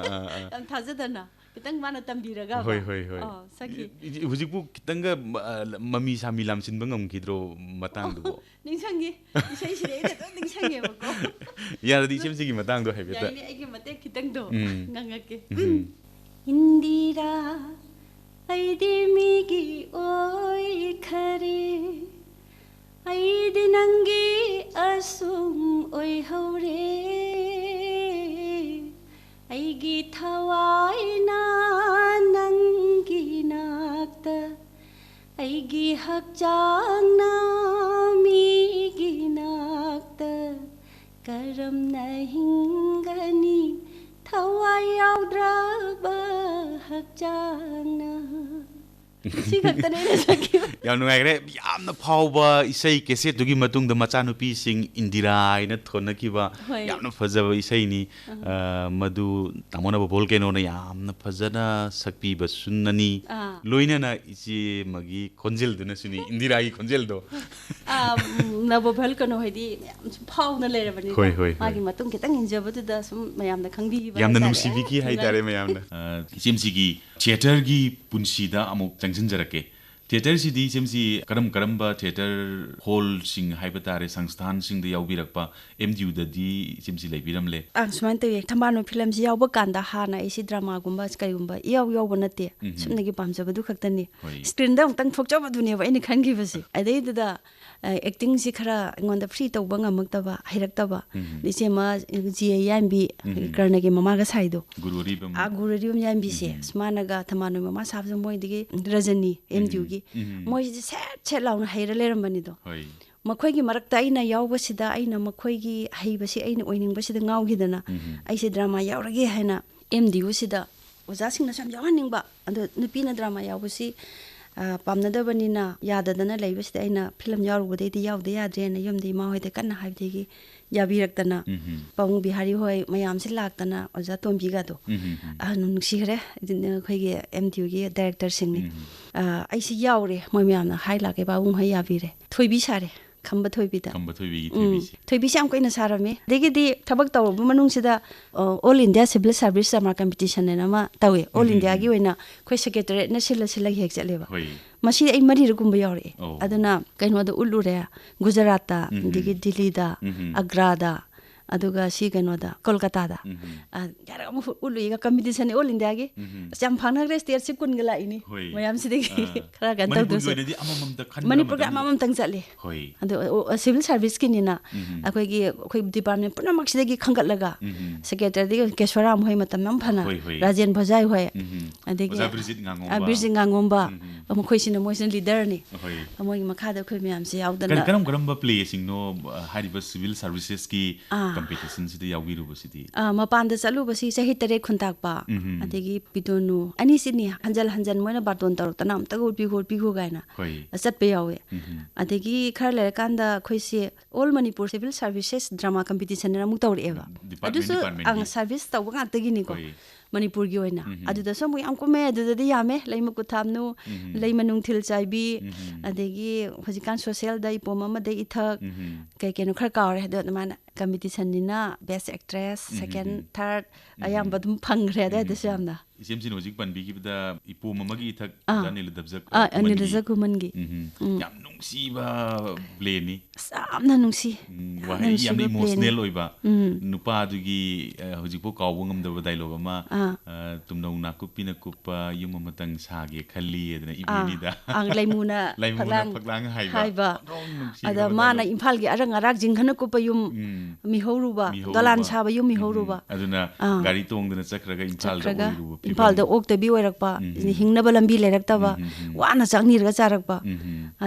Speaker 2: ꯌꯥꯝ ꯊꯥꯖꯗꯅ ꯈꯤꯇꯪ ꯃꯥꯅ ꯇꯝꯕꯤꯔꯒ
Speaker 1: ꯍꯣꯏ ꯍꯣꯏ ꯍꯣꯏ
Speaker 2: ꯁꯛꯈꯤ
Speaker 1: ꯍꯧꯖꯤꯛꯄꯨ ꯈꯤꯇꯪꯒ ꯃꯃꯤ ꯁꯥꯃꯤ ꯂꯥꯝꯁꯤꯟꯕ ꯉꯝꯈꯤꯗ꯭ꯔꯣ ꯃꯇꯥꯡꯗꯨꯕꯨ
Speaker 2: ꯅꯤꯡꯁꯪꯉꯤ ꯏꯁꯩꯁꯤꯗꯤ ꯑꯩꯅ ꯑꯗꯨꯝ ꯅꯤꯡꯁꯪꯉꯦꯕꯀꯣ
Speaker 1: ꯌꯥꯔꯗꯤ ꯏꯆꯦꯝꯁꯤꯒꯤ ꯃꯇꯥꯡꯗꯣ ꯍꯥꯏꯐꯦꯠꯇ
Speaker 2: ꯌꯥꯏꯅꯦ ꯑꯩꯒꯤ ꯃꯇꯦꯛ ꯈꯤꯇꯪꯗꯣ ꯉꯪꯉꯛꯀꯦ ꯏꯟꯗꯤꯔꯥ ꯑꯩꯗꯤ ꯃꯤꯒꯤ ꯑꯣꯏꯈꯔꯦ ꯑꯩꯗꯤ ꯅꯪꯒꯤ ꯑꯁꯨꯝ ꯑꯣꯏꯍꯧꯔꯦ ꯑꯩꯒꯤ ꯊꯋꯥꯏꯅ ꯅꯪꯒꯤ ꯅꯥꯛꯇ ꯑꯩꯒꯤ ꯍꯛꯆꯥꯡꯅ ꯃꯤꯒꯤ ꯅꯥꯛꯇ ꯀꯔꯝꯅ ꯍꯤꯡꯒꯅꯤ ꯊꯋꯥꯏ ꯌꯥꯎꯗ꯭ꯔꯕ ꯍꯛꯆꯥꯡꯅ ꯁꯤ ꯈꯛꯇꯅꯦ ꯑꯩꯅ ꯁꯛꯈꯤꯕ
Speaker 1: ꯌꯥꯝ ꯅꯨꯡꯉꯥꯏꯈ꯭ꯔꯦ ꯌꯥꯝꯅ ꯐꯥꯎꯕ ꯏꯁꯩ ꯀꯦꯁꯦꯠꯇꯨꯒꯤ ꯃꯇꯨꯡꯗ ꯃꯆꯥꯅꯨꯄꯤꯁꯤꯡ ꯏꯟꯗꯤꯔꯥ ꯍꯥꯏꯅ ꯊꯣꯟꯅꯈꯤꯕ ꯌꯥꯝꯅ ꯐꯖꯕ ꯏꯁꯩꯅꯤ ꯃꯗꯨ ꯇꯥꯃꯣꯅꯕ ꯚꯣꯜꯀꯦꯅꯣꯅ ꯌꯥꯝꯅ ꯐꯖꯅ ꯁꯛꯄꯤꯕ ꯁꯨꯟꯅꯅꯤ ꯂꯣꯏꯅꯅ ꯏꯆꯦ ꯑꯃꯒꯤ ꯈꯣꯟꯖꯦꯜꯗꯨꯅꯁꯨꯅꯤ ꯏꯟꯗꯤꯔꯥꯒꯤ ꯈꯣꯟꯖꯦꯜꯗꯣ
Speaker 2: ꯅꯕ ꯚꯣꯜꯀꯦꯅꯣ ꯍꯥꯏꯗꯤ ꯌꯥꯝ ꯐꯥꯎꯅ ꯂꯩꯔꯕꯅꯤ ꯃꯥꯒꯤ ꯃꯇꯨꯡ ꯈꯤꯇꯪ ꯏꯟꯖꯕꯗꯨꯗ ꯁꯨꯝ ꯃꯌꯥꯝꯅ ꯈꯪꯕꯤꯕ
Speaker 1: ꯌꯥꯝꯅ ꯅꯨꯡꯁꯤꯕꯤꯈꯤ ꯍꯥꯏꯇꯥꯔꯦ ꯃꯌꯥꯝꯅ ꯏꯆꯦꯝꯁꯤꯒꯤ ꯊꯤꯌꯦꯇꯔꯒꯤ ꯄꯨꯟꯁꯤꯗ ꯑꯃꯨꯛ ꯆꯪꯁꯤꯟꯖꯔꯛꯀꯦ ꯊꯤꯌꯦꯇꯔꯁꯤꯗꯤ ꯏꯆꯦꯝꯁꯤ ꯀꯔꯝꯕ ꯊꯤꯌꯦꯇꯔ ꯍꯣꯜꯁꯤꯡ ꯍꯥꯏꯕ ꯇꯥꯔꯦ ꯁꯪꯁꯊꯥꯟꯁꯤꯡꯗ ꯌꯥꯎꯕꯤꯔꯛꯄ MDUꯗꯗꯤ ꯏꯆꯦꯝꯁꯤ ꯂꯩꯕꯤꯔꯝꯂꯦ
Speaker 2: ꯁꯨꯃꯥꯏꯅ ꯇꯧꯋꯦ ꯊꯝꯕꯥꯜꯅꯨ ꯐꯤꯂꯝꯁꯤ ꯌꯥꯎꯕ ꯀꯥꯟꯗ ꯍꯥꯟꯅ ꯑꯩꯁꯤ ꯗ꯭ꯔꯃꯥꯒꯨꯝꯕ ꯀꯩꯒꯨꯝꯕ ꯌꯥꯎꯕ ꯅꯠꯇꯦ ꯁꯨꯝꯅꯒꯤ ꯄꯥꯝꯖꯕꯗꯨ ꯈꯛꯇꯅꯤ ꯁ꯭ꯀ꯭ꯔꯤꯟꯗ ꯑꯃꯨꯛꯇꯪ ꯊꯣꯛꯆꯕꯗꯨꯅꯦꯕ ꯑꯩꯅ ꯈꯟꯈꯤꯕꯁꯤ ꯑꯗꯩꯗꯨꯗ ꯑꯦꯛꯇꯤꯡꯁꯤ ꯈꯔ ꯑꯩꯉꯣꯟꯗ ꯐ꯭ꯔꯤ ꯇꯧꯕ ꯉꯝꯃꯛꯇꯕ ꯍꯩꯔꯛꯇꯕ ꯏꯆꯦꯃ ꯖꯤ ꯌꯥꯟꯕꯤ ꯀꯔꯅꯒꯤ ꯃꯃꯥꯒ ꯁꯥꯏꯗꯣ ꯒꯨꯔꯨꯔꯤꯕꯝ ꯌꯥꯟꯕꯤꯁꯦ ꯃꯥꯅꯒ ꯊꯝꯕꯥꯜꯅꯨ ꯃꯃꯥ ꯁꯥꯕꯁꯨ ꯃꯣꯏꯗꯒꯤ ꯔꯖꯅꯤ MDUꯒꯤ ꯃꯣꯏꯁꯦ ꯁꯦꯠ ꯂꯥꯎꯅ ꯍꯩꯔ ꯂꯩꯔꯝꯕꯅꯤꯗꯣ ꯃꯈꯣꯏꯒꯤ ꯃꯔꯛꯇ ꯑꯩꯅ ꯌꯥꯎꯕꯁꯤꯗ ꯑꯩꯅ ꯃꯈꯣꯏꯒꯤ ꯍꯩꯕꯁꯤ ꯑꯩꯅ ꯑꯣꯏꯅꯤꯡꯕꯁꯤꯗ ꯉꯥꯎꯈꯤꯗꯅ ꯑꯩꯁꯦ ꯗ꯭ꯔꯃꯥ ꯌꯥꯎꯔꯒꯦ ꯍꯥꯏꯅ MDUꯁꯤꯗ ꯑꯣꯖꯥꯁꯤꯡꯅꯁꯨ ꯌꯥꯝ ꯌꯥꯎꯍꯟꯅꯤꯡꯕ ꯑꯗꯣ ꯅꯨꯄꯤꯅ ꯗ꯭ꯔꯃꯥ ꯌꯥꯎꯕꯁꯤ ꯄꯥꯝꯅꯗꯕꯅꯤꯅ ꯌꯥꯗꯗꯅ ꯂꯩꯕꯁꯤꯗ ꯑꯩꯅ ꯐꯤꯂꯝ ꯌꯥꯎꯔꯨꯕꯗꯩꯗꯤ ꯌꯥꯎꯗ ꯌꯥꯗ꯭ꯔꯦꯅ ꯌꯨꯝꯗ ꯏꯃꯥ ꯍꯣꯏꯗ ꯀꯟꯅ ꯍꯥꯏꯕꯗꯒꯤ ꯌꯥꯕꯤꯔꯛꯇꯅ ꯄꯥꯕꯨꯡ ꯕꯤꯍꯥꯔꯤ ꯍꯣꯏ ꯃꯌꯥꯝꯁꯤ ꯂꯥꯛꯇꯅ ꯑꯣꯖꯥ ꯇꯣꯝꯕꯤꯒꯗꯣ ꯅꯨꯡꯁꯤꯈ꯭ꯔꯦ ꯑꯩꯈꯣꯏꯒꯤ MDUꯒꯤ ꯗꯥꯏꯔꯦꯛꯇꯔꯁꯤꯡꯅꯤ ꯑꯩꯁꯤ ꯌꯥꯎꯔꯦ ꯃꯣꯏ ꯃꯌꯥꯝꯅ ꯍꯥꯏ ꯂꯥꯛꯀꯦ ꯄꯥꯕꯨꯡ ꯍꯣꯏ ꯌꯥꯕꯤꯔꯦ ꯊꯣꯏꯕꯤ ꯁꯥꯔꯦ ꯈꯝꯕ ꯊꯣꯏꯕꯤꯗ ꯊꯣꯏꯕꯤꯁꯤ ꯌꯥꯝ ꯀꯨꯏꯅ ꯁꯥꯔꯝꯃꯤ ꯑꯗꯒꯤꯗꯤ ꯊꯕꯛ ꯇꯧꯔꯕ ꯃꯅꯨꯡꯁꯤꯗ all India civil service drama competition ꯑꯅ ꯑꯃ ꯇꯧꯋꯦ ꯑꯣꯜ ꯏꯟꯗꯤꯌꯥꯒꯤ ꯑꯣꯏꯅ ꯑꯩꯈꯣꯏ ꯁꯦꯀ꯭ꯔꯦꯇꯔꯤꯌꯦꯠꯅ ꯁꯤꯜꯂꯒ ꯍꯦꯛ ꯆꯠꯂꯦꯕ ꯃꯁꯤꯗꯤ ꯑꯩ 4 ꯌꯥꯎꯔꯛꯑꯦ ꯑꯗꯨꯅ ꯀꯩꯅꯣꯗ ꯎꯠꯂꯨꯔꯦ ꯒꯨꯖꯔꯥꯠꯇ ꯑꯗꯒꯤ ꯗꯤꯜꯂꯤꯗ ꯑꯒ꯭ꯔꯥꯗ ꯑꯗꯨꯒ ꯁꯤ ꯀꯩꯅꯣꯗ ꯀꯣꯜꯀꯇꯥꯗ ꯌꯥꯔꯛ ꯑꯃꯨꯛ ꯎꯠꯂꯨꯏꯒ ꯀꯝꯄꯤꯇꯤꯁꯟ ꯑꯣꯜ ꯏꯟꯗꯤꯌꯥꯒꯤ ꯌꯥꯝ ꯐꯪꯅꯈ꯭ꯔꯦ ꯁ꯭ꯇꯦꯠꯁꯤ 10ꯒ ꯂꯥꯛꯏꯅꯤ ꯃꯌꯥꯝꯁꯤꯗꯒꯤ ꯈꯔ ꯀꯩꯅꯣ ꯇꯧꯗ꯭ꯔꯁꯨ ꯃꯅꯤꯄꯨꯔꯒꯤ ꯑꯃꯃꯝꯇꯪ ꯆꯠꯂꯤ ꯑꯗꯣ ꯁꯤꯚꯤꯜ ꯁꯥꯔꯚꯤꯁꯀꯤꯅꯤꯅ ꯑꯩꯈꯣꯏ ꯗꯤꯄꯥꯔꯠꯃꯦꯟ ꯄꯨꯝꯅꯃꯛꯁꯤꯗꯒꯤ ꯈꯟꯒꯠꯂꯒ ꯁꯦꯀ꯭ꯔꯦꯇꯔꯤꯗꯒꯤ ꯀꯦꯁꯣꯔꯥꯝ ꯍꯣꯏ ꯃꯇꯝ ꯌꯥꯝ ꯐꯅ ꯔꯥꯖꯦꯟ ꯚꯣꯖꯥꯏ ꯍꯣꯏ ꯑꯗꯒꯤ ꯕꯤꯔꯖꯤꯠ ꯉꯥꯡꯉꯣꯝꯕ ꯃꯣꯏꯁꯤꯅ ꯂꯤꯗꯔꯅꯤ ꯃꯣꯏꯒꯤ ꯃꯈꯥꯗ ꯑꯩꯈꯣꯏ ꯃꯌꯥꯝꯁꯦ ꯌꯥꯎꯗꯅ
Speaker 1: ꯀꯔꯝꯕ ꯄ꯭ꯂꯦꯁꯤꯡꯅꯣ ꯍꯥꯏꯔꯤꯕ ꯁꯤꯚꯤꯜ ꯁꯥꯔꯚꯤꯁꯦꯁꯀꯤ ꯀꯝꯄꯤꯇꯤꯁꯟꯁꯤꯗ ꯌꯥꯎꯕꯤꯔꯨꯕꯁꯤꯗꯤ
Speaker 2: ꯃꯄꯥꯟꯗ ꯆꯠꯂꯨꯕꯁꯤ ꯆꯍꯤ 3 ꯈꯨꯟꯇꯥꯛꯄ ꯑꯗꯒꯤ ꯄꯤꯗꯣꯅꯨ ꯑꯅꯤꯁꯤꯅꯤ ꯍꯟꯖꯟ ꯃꯣꯏꯅ ꯕꯥꯔꯇꯣꯟ ꯇꯧꯔꯛꯇꯅ ꯑꯝꯇꯒ ꯎꯠꯄꯤꯈꯣ ꯀꯥꯏꯅ ꯆꯠꯄ ꯌꯥꯎꯋꯦ ꯑꯗꯒꯤ ꯈꯔ ꯂꯩꯔꯀꯥꯟꯗ ꯑꯩꯈꯣꯏꯁꯦ all Manipur civil services drama competition ꯑꯃꯨꯛ ꯇꯧꯔꯛꯑꯦꯕ ꯑꯗꯨꯁꯨ ꯁꯥꯔꯚꯤꯁ ꯇꯧꯕ ꯉꯥꯛꯇꯒꯤꯅꯤꯀꯣ ꯃꯅꯤꯄꯨꯔꯒꯤ ꯑꯣꯏꯅ ꯑꯗꯨꯗꯁꯨ ꯑꯃꯨꯛ ꯌꯥꯝ ꯀꯨꯝꯃꯦ ꯑꯗꯨꯗꯗꯤ ꯌꯥꯝꯃꯦ ꯂꯩꯃ ꯀꯨꯊꯥꯝꯅꯨ ꯂꯩꯃ ꯅꯨꯡꯊꯤꯜ ꯆꯥꯏꯕꯤ ꯑꯗꯒꯤ ꯍꯧꯖꯤꯛꯀꯥꯟ ꯁꯣꯁꯤꯌꯦꯜꯗ ꯏꯄꯣꯝ ꯑꯃꯗ ꯏꯊꯛ ꯀꯩꯅꯣ ꯈꯔ ꯀꯥꯎꯔꯦ ꯑꯗꯣ ꯑꯗꯨꯃꯥꯏꯅ ꯀꯝꯄꯤꯇꯤꯁꯟꯅꯤꯅ ꯕꯦꯁ ꯑꯦꯛꯇ꯭ꯔꯦꯁ ꯁꯦꯀꯦꯟ ꯊꯥꯔꯠ ꯑꯌꯥꯝꯕ ꯑꯗꯨꯝ ꯐꯪꯈ꯭ꯔꯦ ꯑꯗꯨꯋꯥꯏꯗꯁꯨ ꯌꯥꯝꯅ
Speaker 1: ꯏꯆꯦꯝꯁꯤꯅ ꯍꯧꯖꯤꯛ ꯄꯟꯕꯤꯈꯤꯕꯗ ꯏꯄꯣꯝ ꯑꯃꯒꯤ ꯏꯊꯛ
Speaker 2: ꯑꯅꯤꯜꯖ ꯈꯨꯃꯟꯒꯤ
Speaker 1: ꯌꯥꯝ ꯅꯨꯡꯁꯤꯕ ꯄ꯭ꯂꯦꯅꯤ
Speaker 2: ꯌꯥꯝꯅ ꯅꯨꯡꯁꯤ
Speaker 1: ꯋꯥꯍꯩ ꯌꯥꯝꯅ ꯏꯃꯣꯁꯅꯦꯜ ꯑꯣꯏꯕ ꯅꯨꯄꯥꯗꯨꯒꯤ ꯍꯧꯖꯤꯛꯐꯥꯎ ꯀꯥꯎꯕ ꯉꯝꯗꯕ ꯗꯥꯏꯂꯣग ꯑꯃ ꯇꯨꯝꯅꯧ ꯅꯥꯀꯨꯞꯄꯤꯅ ꯀꯨꯞꯄ ꯌꯨꯝ ꯑꯃꯇꯪ ꯁꯥꯒꯦ ꯈꯜꯂꯤ ꯑꯗꯨꯅ ꯏꯕꯦꯅꯤꯗ
Speaker 2: ꯂꯩꯃꯨꯅ
Speaker 1: ꯐꯛꯂꯥꯡ ꯍꯥꯏꯕ
Speaker 2: ꯑꯗ ꯃꯥꯅ ꯏꯝꯐꯥꯜꯒꯤ ꯑꯔꯪ ꯑꯔꯥꯛ ꯖꯤꯡꯈꯅ ꯀꯨꯞꯄ ꯌꯨꯝ ꯃꯤꯍꯧꯔꯨꯕ ꯗꯣꯂꯥꯟ ꯁꯥꯕ ꯌꯨꯝ ꯃꯤꯍꯧꯔꯨꯕ
Speaker 1: ꯑꯗꯨꯅ ꯒꯥꯔꯤ ꯇꯣꯡꯗꯅ ꯆꯠꯈ꯭ꯔꯒ
Speaker 2: ꯏꯝꯐꯥꯜꯗ ꯑꯣꯛꯇꯕꯤ ꯑꯣꯏꯔꯛꯄ ꯍꯤꯡꯅꯕ ꯂꯝꯕꯤ ꯂꯩꯔꯛꯇꯕ ꯋꯥꯅ ꯆꯥꯛꯅꯤꯔꯒ ꯆꯥꯔꯛꯄ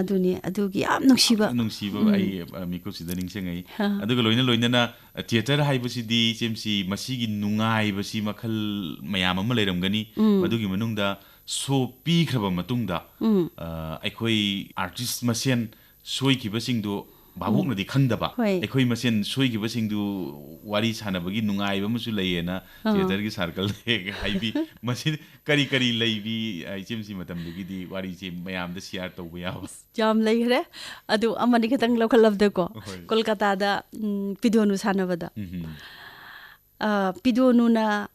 Speaker 2: ꯑꯗꯨꯅꯤ ꯑꯗꯨꯒꯤ ꯌꯥꯝ ꯅꯨꯡꯁꯤꯕ
Speaker 1: ꯑꯩ ꯃꯤꯀꯨꯞꯁꯤꯗ ꯅꯤꯡꯁꯤꯡꯉꯛꯏ ꯑꯗꯨꯒ ꯂꯣꯏꯅꯅ ꯊꯤꯌꯦꯇꯔ ꯍꯥꯏꯕꯁꯤꯗꯤ ꯆꯦꯝꯁꯤ ꯃꯁꯤꯒꯤ ꯅꯨꯡꯉꯥꯏꯕꯁꯤ ꯃꯈꯜ ꯃꯌꯥꯝ ꯑꯃ ꯂꯩꯔꯝꯒꯅꯤ ꯃꯗꯨꯒꯤ ꯃꯅꯨꯡꯗ ꯁꯣ ꯄꯤꯈ꯭ꯔꯕ ꯃꯇꯨꯡꯗ ꯑꯩꯈꯣꯏ ꯑꯥꯔꯇꯤꯁ ꯃꯁꯦꯟ ꯁꯣꯏꯈꯤꯕꯁꯤꯡꯗꯨ ꯚꯥꯕꯣꯛꯅꯗꯤ ꯈꯪꯗꯕ
Speaker 2: ꯍꯣꯏ
Speaker 1: ꯑꯩꯈꯣꯏ ꯃꯁꯦꯟ ꯁꯣꯏꯈꯤꯕꯁꯤꯡꯗꯨ ꯋꯥꯔꯤ ꯁꯥꯟꯅꯕꯒꯤ ꯅꯨꯡꯉꯥꯏꯕ ꯑꯃꯁꯨ ꯂꯩꯌꯦꯅ ꯊꯤꯌꯦꯇꯔꯒꯤ ꯁꯥꯔꯀꯜ ꯍꯥꯏꯕꯤ ꯃꯁꯤ ꯀꯔꯤ ꯀꯔꯤ ꯂꯩꯕꯤ ꯏꯆꯦꯝꯁꯤ ꯃꯇꯝꯗꯨꯒꯤꯗꯤ ꯋꯥꯔꯤꯁꯦ ꯃꯌꯥꯝꯗ ꯁꯤꯌꯥꯔ ꯇꯧꯕ ꯌꯥꯕ
Speaker 2: ꯌꯥꯝ ꯂꯩꯈ꯭ꯔꯦ ꯑꯗꯨ ꯑꯃꯅꯤ ꯈꯤꯇꯪ ꯂꯧꯈꯠꯂꯕꯗꯀꯣ
Speaker 1: ꯍꯣꯏ
Speaker 2: ꯀꯣꯜꯀꯇꯥꯗ ꯄꯤꯗꯣꯅꯨ ꯁꯥꯟꯅꯕꯗ
Speaker 1: ꯎꯝ
Speaker 2: ꯄꯤꯗꯣꯅꯨꯅ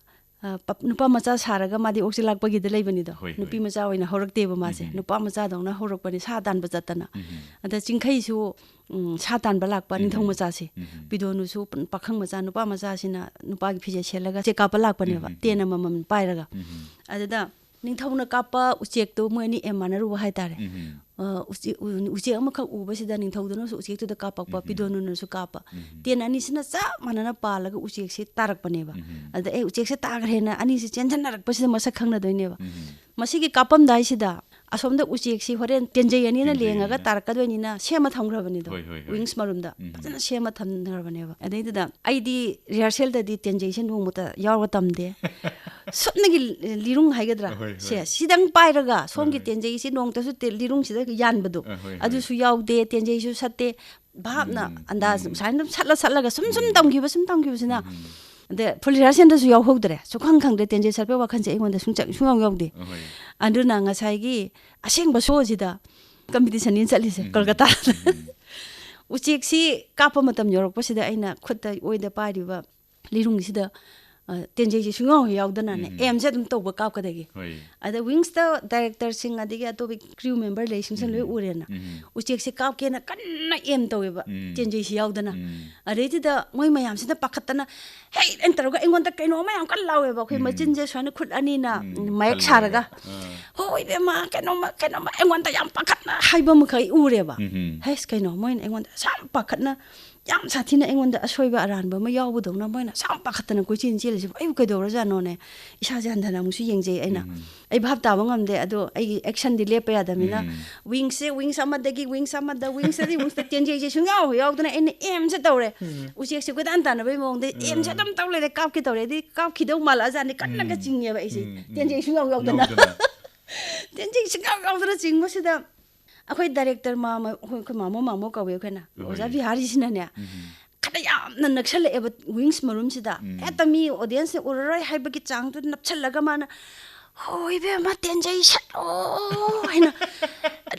Speaker 2: nupa macha saraga madi oxi lakpagi de leibani do
Speaker 1: Hoi,
Speaker 2: nupi
Speaker 1: hoi.
Speaker 2: macha oina horakte ba mase nupa macha dongna horakpani sa tan bajatana ada chingkhai su sa tan ba lakpa ni thong macha se pidonu su pakhang macha nupa macha sina nupa gi phije chelaga che kapa lakpani ba tena mamam pairaga adada ningthongna kapa uchek to moini emanaru hai tare uche amakha uba sida ningthoduna su uchek to da kapakpa pidonu na su kapa ten ani sina cha manana palaga uchek se tarak paneba ada uchek se tagrena ani se chenjan narak pasida masak khangna doineba masigi kapam dai sida asomda uchek si horen tenjai ani na lengaga tarak doini na sema thamgrabani do wings marumda fajana sema thamgrabaneba adai da aidi rehearsal da di tenjai se nong muta yawa tamde sopnagi lirung haigadra se sidang pairaga somgi tenjai si nong ta su lirung sida yan badu adu su yaude tenjai su satte bhabna andaz sainam satla ga sum tamgiba sina de fulirasian da su yaw hogdre su khang de tenjai sarpe wakhan se ingon da sung yaude andu na nga sai gi aseng ba so sida competition in chali se kolkata uchik si kapa matam yorok pa sida aina khutta oida pariba lirung sida tenjai ji sungaw yaudana ne em je dum toba kap ka degi ada wings da director sing adigi atobi crew member le sing san loi urena uchek se kap ke na kanna em toeba tenjai si yaudana areti da moi mayam sida pakhatana hey enter ga engon da kaino mayam kan lawe ba khoi machin je swana khut ani na mayak saraga hoi be ma kaino ma engon da yam pakhatna haiba ma khai ureba hey kaino moi engon da sam pakhatna yam sathina engon da asoiba aranba ma yawu dongna moina sam pakhatna ko chin chil ai kai dora ja no ne isa jan dana musu yengjei aina ai bhab ta bangam de ado ai action di lepa ya damina wings ama da wings di wings tenjei je sungaw yaudana en em se tawre uchek se godan ta na bai mong de em se dam tawle de kap ki tawre di kap ki do mala ja ni kanna ga chingye ba ise tenjei sungaw yaudana tenjei sungaw yaudana chingmo sida akhoi director mamo kawe khana oja bihari sina ne kada yam na naksal eba wings marum sida etami audience uroi haibagi chang tu napchalaga mana hoi be ma tenjai shat o haina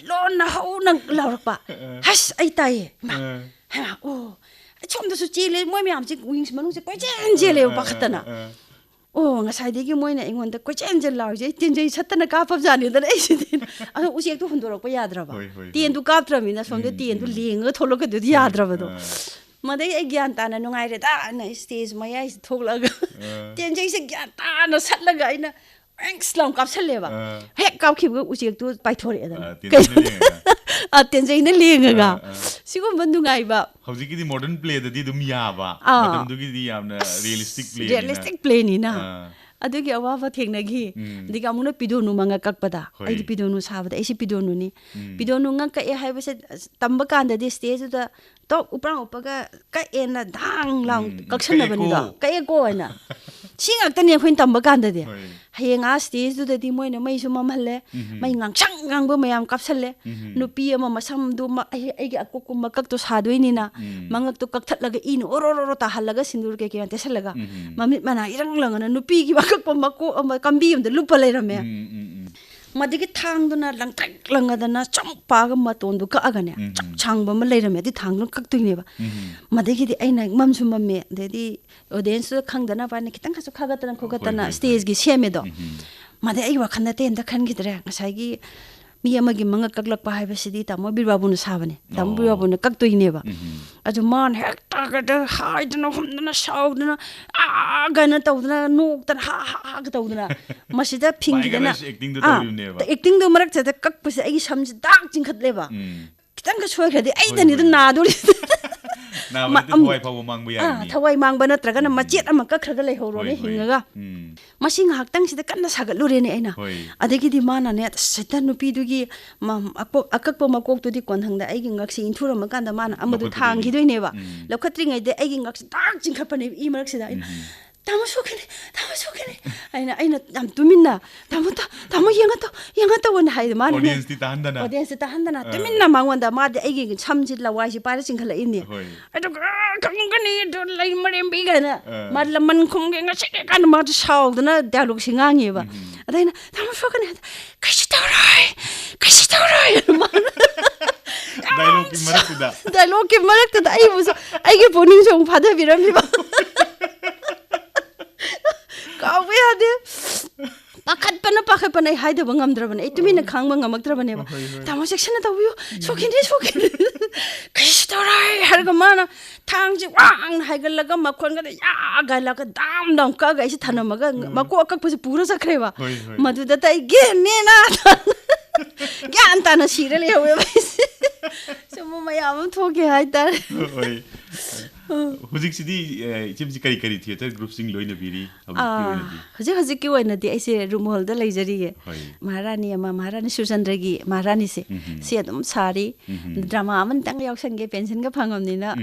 Speaker 2: lon na ho nang lawrpa has ai tai ma ha o chomda su chile moi myam chi wings manung se koi chen jele ba khatana oh ngasai degi moina engon da koi chen chen law je tenjai satana ka pap jani da ai sidin a usek tu hundorok pa yadra ba ten du kap tra mina som de ten du lenga tholok du yadra ba do madai ai gyan ta na nungai re da na stage ma yai thoklaga tenjai se gyan ta na satlaga ina Slam kap saleba hek kap khib ga uchek tu pai thore da tenjai na lenga ga sigum bandu ngai ba
Speaker 1: hauji ki modern play da di dum ya ba matam du ki di yamna realistic
Speaker 2: play ni na adugi awa thengnagi diga muna pidonu manga kakpada ai pidonu sabada ai pidonu ni pidonu nga ka e haibase tamba kanda di stage da to upang upaga ka ena dang lang kaksana bani da ka e ko na singak tani khoin tamba kanda de hayenga stage du di moina mai su mamhalle mai ngang chang ngang ba mayam kapsalle nupi ama masam du ma ai gi akku makak to sadoini na mangak to kakthat laga in ororo ta halaga sindur ke ke ante salaga mamit mana irang langana nupi gi bakak pamako ama kambi um de lupa leirame madigi thang duna langtak langadana champa ga maton du ka agane changba ma leirame di thang nu kaktuine ba madigi di aina mamsu mamme de di audience khangdana ba ne kitang khasu khagatana khogatana stage gi seme do made ai wakhanda te enda khan gidre ngasai gi mi amagi manga kaklak pa haiba sidi tamo birbabu nu sabane tamo birbabu nu kaktuine ba aju man hekta ga de haidna humna saudna gana tawdna noktan ha ga tawdna masida phingidana acting do marak chata kakpase ai samji dak jingkhat leba kitang ga soi khadi ai dani da na dori
Speaker 1: na ma thawai phaw mang bu ya ni
Speaker 2: thawai mang ba natraga na machet ama ka khraga lei horo ne hingaga masing haktang sida kanna sagat lure ne aina adegi di mana ne setan nu pi du gi akak pa makok tu di kon hangda ai gi ngak si inthura ma kan da mana amadu thang gi doi ne ba lokhatri ngai de ai gi ngak dak jingkhat pa ne i marak sida Tamu sokene, aina am tuminna, tamu yanga wan hai man.
Speaker 1: Audience di tahan dana.
Speaker 2: Audience tahan dana. Tuminna mangwanda ma de agi chamjit la wai si para singkhala inni. Ado kangani do lai marem bigana. Ma laman khumge nga sik kan ma saw dana dialogue singangi ba. Adaina tamu sokene. Kaisi tawrai. Dialogue ki marakta ai buso ai ge boning song phada birami ba. Kawe ade pakat pana hai de bangam draban ai tumi na khang bangam draban ba tamo section na tawiyo sokin kish torai har ga mana thang ji wang hai gal ga makhon ga ya ga la ga dam ka ga isi thana maga mako akak pasi pura sakre ba madu da tai ge ne na gyan ta na sire le hoye ba somo mayam thoge hai tar
Speaker 1: Hujik sidi chimsi kari theater group sing loina biri
Speaker 2: hujik ki waina di aise room hall da laijari ge maharani Susandra gi maharani se adum sari drama man tang yaw sange pension ga phangam ni na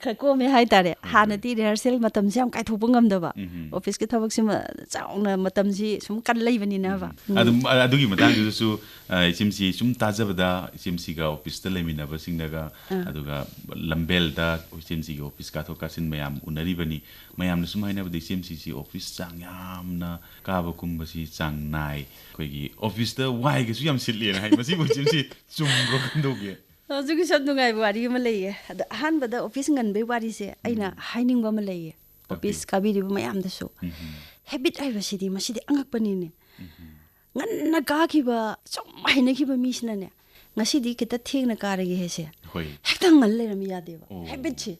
Speaker 2: khako me hai tare hana ti rehearsal matam se am kai thopung ngam da ba office ki thabak sim chauna matam si sum kan lai bani na ba
Speaker 1: adugi matang du su chimsi sum tajabada chimsi ga office ta lemina ba sing daga aduga lambel da chimsi ga office ka thoka sin mayam unari bani mayam na sumai na ba chimsi si office chang yam na ka ba kum ba si chang nai koi gi office da wai ga su yam sitli na hai masi bu chimsi chum ro kan do ge
Speaker 2: Jugi sab nungai wari ma lei han bada office ngan be wari se aina haining ba ma lei office kabiri ba mayam da so habit ai ba sidi ma sidi angak pani ne ngan na ga ki ba chom haina ki ba mi sina ne ngasi di kita theng na ka ragi he se hektang ngal le ram ya de ba habit che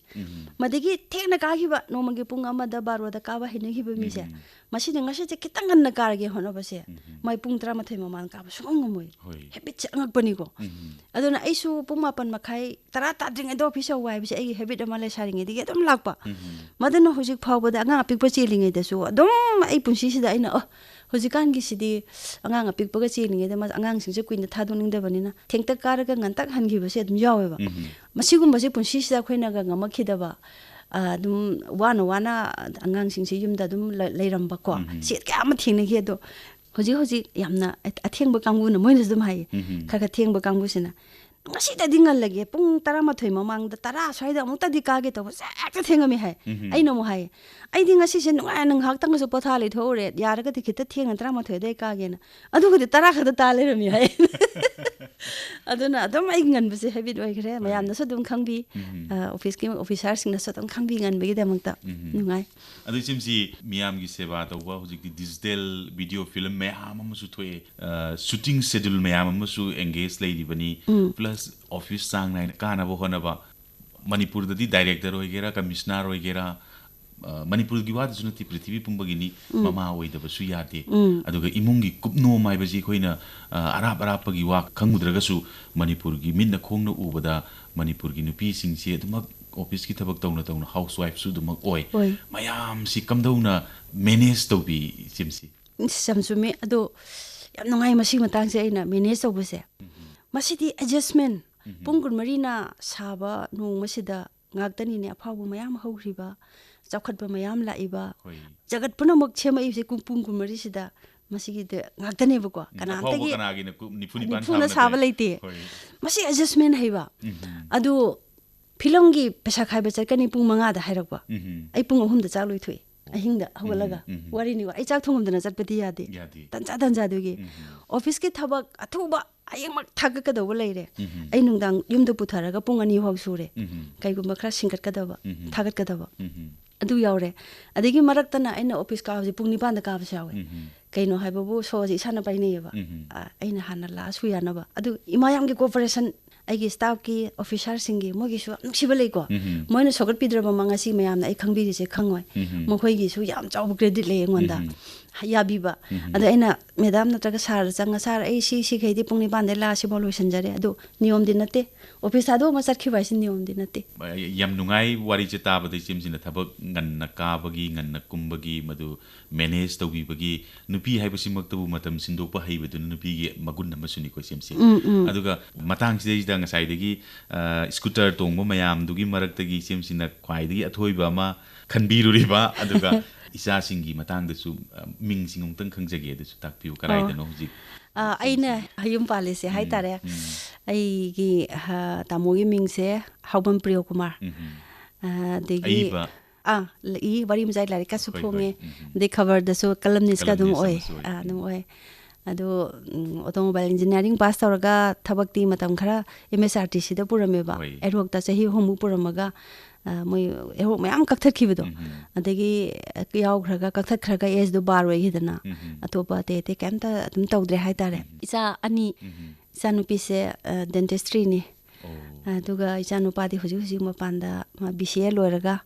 Speaker 2: madegi theng na ka ki ba no magi pung ama da baro da ka ba haina ki ba mi se masi de ngasi che kitang ngan na ka ragi hono ba se mai pung tra ma thai ma man ka ba song ngomoi habit che angak pani ko aduna aisu pung ma pan makhai tara ta ding do office wai bi ai habit ama le saring edi dum lakpa madana hojik phau ba da anga pik pa cheling e da su dum ai punsi si da ina hojikan gi sidi angang apik pa ga cheling e da mas angang sing se kuin da thadu ning da bani na thengta kar ga ngan tak han gi ba se dum yawe ba masigum ba se punsi si da khoina ga ngama khi da ba dum wana angang sing se yum da dum leiram ba ko si ka ma thing ne gi do hoji yamna atheng ba kangbu na moina dum hai kha theng ba kangbu sina ngasi da dingal lage pung tara ma thoi mamang da tara swai da mukta di ka ge to sa ka thengami hai ai no mo hai ai di ngasi se nunga nang hak tang so potha le thore yar ga tikita theng tara ma thoi dai ka ge na adu ga tara kha da ta le rami hai aduna adum ai ngan bse habit wai gre mayam na so dum khangbi office ki officer sing na so dum khangbi ngan be da mangta nungai
Speaker 1: adu chimsi miyam gi seba to wa hujik di digital video film me ha ma su thoi shooting schedule me ha ma su engage lei di bani plus office sang nai kana bo hona ba manipur da di director hoi gera commissioner hoi gera manipur gi wad sunati prithvi pumbagi ni mama hoi da su yate aduga imungi kupno mai baji khoina arap gi wa khangmudraga su manipur gi minna khongna ubada manipur gi nupi singse aduma office ki thabak tawna housewife su duma oi mayam si kamdauna manage to bi chimsi
Speaker 2: samsumi ado yam ngai masi matang se aina manage to buse masidi adjustment pungkun marina saba no masida ngagtani ne afabu mayam hawriba chakhat ba mayam laiba jagat punamak chema ise pungkun mari sida masigi de ngagtani ba ko kana antagi nipuna saba leite masi adjustment haiba adu film gi pesa khaiba chakani pung manga da hairakba ai pung ahum da chaloi thui ahingda hawalaga wari ni ai chak thongum dana chatpati yade tanja dugi office ki thabak athuba ayang thag ka do leire ai nungdang yumda putharaga pung ani hau sure kaigumba khra singkat ka dawa thagat ka dawa adu yaure adigi maraktana aina office ka haji pung nipan da ka basawe kaino haibabu soji sana paine yaba aina hana la su yana ba adu imayam gi cooperation aigi staff ki officer singi mogi su nuksiba lei ko moina sogat pidraba mangasi mayam na ai khangbiri se khangoi mokhoi gi su yam chaw credit le ngonda ꯌꯥꯕꯤꯕ ꯑꯗꯣ ꯑꯩꯅ ꯃꯦꯗꯥꯝ ꯅꯠꯇ꯭ꯔꯒ ꯁꯥꯔ ꯆꯪꯉ ꯁꯥꯔ ꯑꯩ ꯁꯤꯈꯩꯗꯤ ꯄꯨꯡ 9ꯗꯩ ꯂꯥꯛꯑꯁꯤꯐꯥꯎ ꯂꯣꯏꯁꯤꯟꯖꯔꯦ ꯑꯗꯣ ꯅꯤꯌꯣꯝꯗꯤ ꯅꯠꯇꯦ ꯑꯣꯐꯤꯁ ꯊꯥꯗꯣꯛꯑꯃ ꯆꯠꯈꯤꯕ ꯍꯥꯏꯁꯤ ꯅꯤꯌꯣꯝꯗꯤ ꯅꯠꯇꯦ
Speaker 1: ꯌꯥꯝ ꯅꯨꯡꯉꯥꯏ ꯋꯥꯔꯤꯁꯦ ꯇꯥꯕꯗ ꯏꯆꯦꯝꯁꯤꯅ ꯊꯕꯛ ꯉꯟꯅ ꯀꯥꯕꯒꯤ ꯉꯟꯅ ꯀꯨꯝꯕꯒꯤ ꯃꯗꯨ ꯃꯦꯅꯦꯖ ꯇꯧꯕꯤꯕꯒꯤ ꯅꯨꯄꯤ ꯍꯥꯏꯕꯁꯤꯃꯛꯇꯕꯨ ꯃꯇꯝ ꯁꯤꯟꯗꯣꯛꯄ ꯍꯩꯕꯗꯨꯅ ꯅꯨꯄꯤꯒꯤ ꯃꯒꯨꯟ ꯑꯃꯁꯨꯅꯤꯀꯣ ꯏꯆꯦꯝꯁꯤ ꯑꯗꯨꯒ ꯃꯇꯥꯡꯁꯤꯗꯩꯁꯤꯗ ꯉꯁꯥꯏꯗꯒꯤ ꯁ꯭ꯀꯨꯇꯔ ꯇꯣꯡꯕ ꯃꯌꯥꯝꯗꯨꯒꯤ ꯃꯔꯛꯇꯒꯤ ꯏꯆꯦꯝꯁꯤꯅ ꯈ꯭ꯋꯥꯏꯗꯒꯤ ꯑꯊꯣꯏꯕ ꯑꯃ ꯈꯟꯕꯤꯔꯨꯔꯤꯕ ꯑꯗꯨꯒ ꯏꯆꯥꯁꯤꯡꯒꯤ ꯃꯇꯥꯡꯗꯁꯨ ꯃꯤꯡꯁꯤꯡ ꯑꯃꯨꯛꯇꯪ ꯈꯪꯖꯒꯦ ꯑꯗꯨꯁꯨ ꯇꯥꯛꯄꯤꯌꯨ ꯀꯗꯥꯏꯗꯅꯣ ꯍꯧꯖꯤꯛ
Speaker 2: ꯑꯩꯅ ꯌꯨꯝ ꯄꯥꯜꯂꯤꯁꯦ ꯍꯥꯏꯇꯥꯔꯦ ꯑꯩꯒꯤ ꯇꯥꯃꯣꯒꯤ ꯃꯤꯡꯁꯦ ꯍꯥꯎꯕꯝ ꯄ꯭ꯔꯤꯌꯣꯀꯨꯃꯥꯔ ꯑꯗꯒꯤ ꯏ ꯋꯥꯔꯤ ꯃꯆꯥꯒꯤ ꯂꯥꯏꯔꯤꯛꯀꯁꯨ ꯐꯣꯡꯉꯦ ꯑꯗꯩ ꯈꯕꯔꯗꯁꯨ ꯀꯂꯝꯅꯤꯁꯀ ꯑꯗꯨꯝ ꯑꯣꯏ ꯑꯗꯣ ꯑꯣꯇꯣꯃꯣꯕꯥꯏꯜ ꯏꯟꯖꯤꯅꯤꯌꯥꯔꯤꯡ ꯄꯥꯁ ꯇꯧꯔꯒ ꯊꯕꯛꯇꯤ ꯃꯇꯝ ꯈꯔ MSRTCꯗ ꯄꯨꯔꯝꯃꯦꯕ ꯑꯦꯔꯣꯛꯇ ꯆꯍꯤ 6ꯃꯨꯛ ꯄꯨꯔꯝꯃꯒ ꯃꯣꯏ ꯑꯦꯔꯣꯛ ꯃꯌꯥꯝ ꯀꯛꯊꯠꯈꯤꯕꯗꯣ ꯑꯗꯒꯤ ꯌꯥꯎꯈ꯭ꯔꯒ ꯀꯛꯊꯠꯈ꯭ꯔꯒ ꯑꯦꯖꯗꯣ ꯕꯥꯔ ꯑꯣꯏꯈꯤꯗꯅ ꯑꯇꯣꯞꯄ ꯑꯇꯩ ꯑꯇꯩ ꯀꯩꯝꯇ ꯑꯗꯨꯝ ꯇꯧꯗ꯭ꯔꯦ ꯍꯥꯏꯇꯥꯔꯦ ꯏꯆꯥ ꯑꯅꯤ ꯏꯆꯥ ꯅꯨꯄꯤꯁꯦ ꯗꯦꯟꯇꯤꯁꯇ꯭ꯔꯤꯅꯤ ꯑꯗꯨꯒ ꯏꯆꯥ ꯅꯨꯄꯥꯗꯤ ꯍꯧꯖꯤꯛ ꯃꯄꯥꯟꯗ BCA ꯂꯣꯏꯔꯒ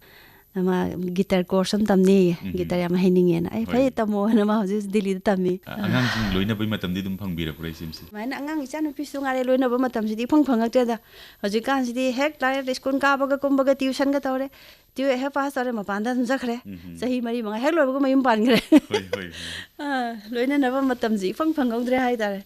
Speaker 2: ꯃꯥ ꯒꯤꯇꯔ ꯀꯣꯔꯁ ꯑꯃ ꯇꯝꯅꯤꯌꯦ ꯒꯤꯇꯔ ꯌꯥꯝ ꯍꯩꯅꯤꯡꯉꯦꯅ ꯑꯩ ꯐꯩ ꯇꯝꯃꯣꯅ ꯃꯥ ꯍꯧꯖꯤꯛ ꯗꯤꯜꯂꯤꯗ ꯇꯝꯃꯤ
Speaker 1: ꯑꯉꯥꯡꯁꯤꯡ ꯂꯣꯏꯅꯕꯒꯤ ꯃꯇꯝꯗꯤ ꯑꯗꯨꯝ ꯐꯪꯕꯤꯔꯛꯄ꯭ꯔꯥ ꯏꯆꯦꯝꯁꯤ
Speaker 2: ꯁꯨꯃꯥꯏꯅ ꯑꯉꯥꯡ ꯏꯆꯥ ꯅꯨꯄꯤꯁꯨ ꯉꯥꯏꯔꯦ ꯂꯣꯏꯅꯕ ꯃꯇꯝꯁꯤꯗꯤ ꯏꯐꯪ ꯐꯪꯉꯛꯇ꯭ꯔꯦꯗ ꯍꯧꯖꯤꯛꯀꯥꯟꯁꯤꯗꯤ ꯍꯦꯛ ꯂꯥꯏꯔꯤꯛ ꯁ꯭ꯀꯨꯜ ꯀꯥꯕꯒ ꯀꯨꯝꯕꯒ ꯇ꯭ꯌꯨꯁꯟꯒ ꯇꯧꯔꯦ ꯍꯦꯛ ꯄꯥꯁ ꯇꯧꯔꯦ ꯃꯄꯥꯟꯗ ꯑꯗꯨꯝ ꯆꯠꯈ꯭ꯔꯦ ꯆꯍꯤ 4-5 ꯍꯦꯛ ꯂꯣꯏꯕꯒ ꯃꯌꯨꯝ ꯄꯥꯟꯈ꯭ꯔꯦ ꯂꯣꯏꯅꯅꯕ ꯃꯇꯝꯁꯤ ꯏꯐꯪ ꯐꯪꯍꯧꯗ꯭ꯔꯦ ꯍꯥꯏꯇꯥꯔꯦ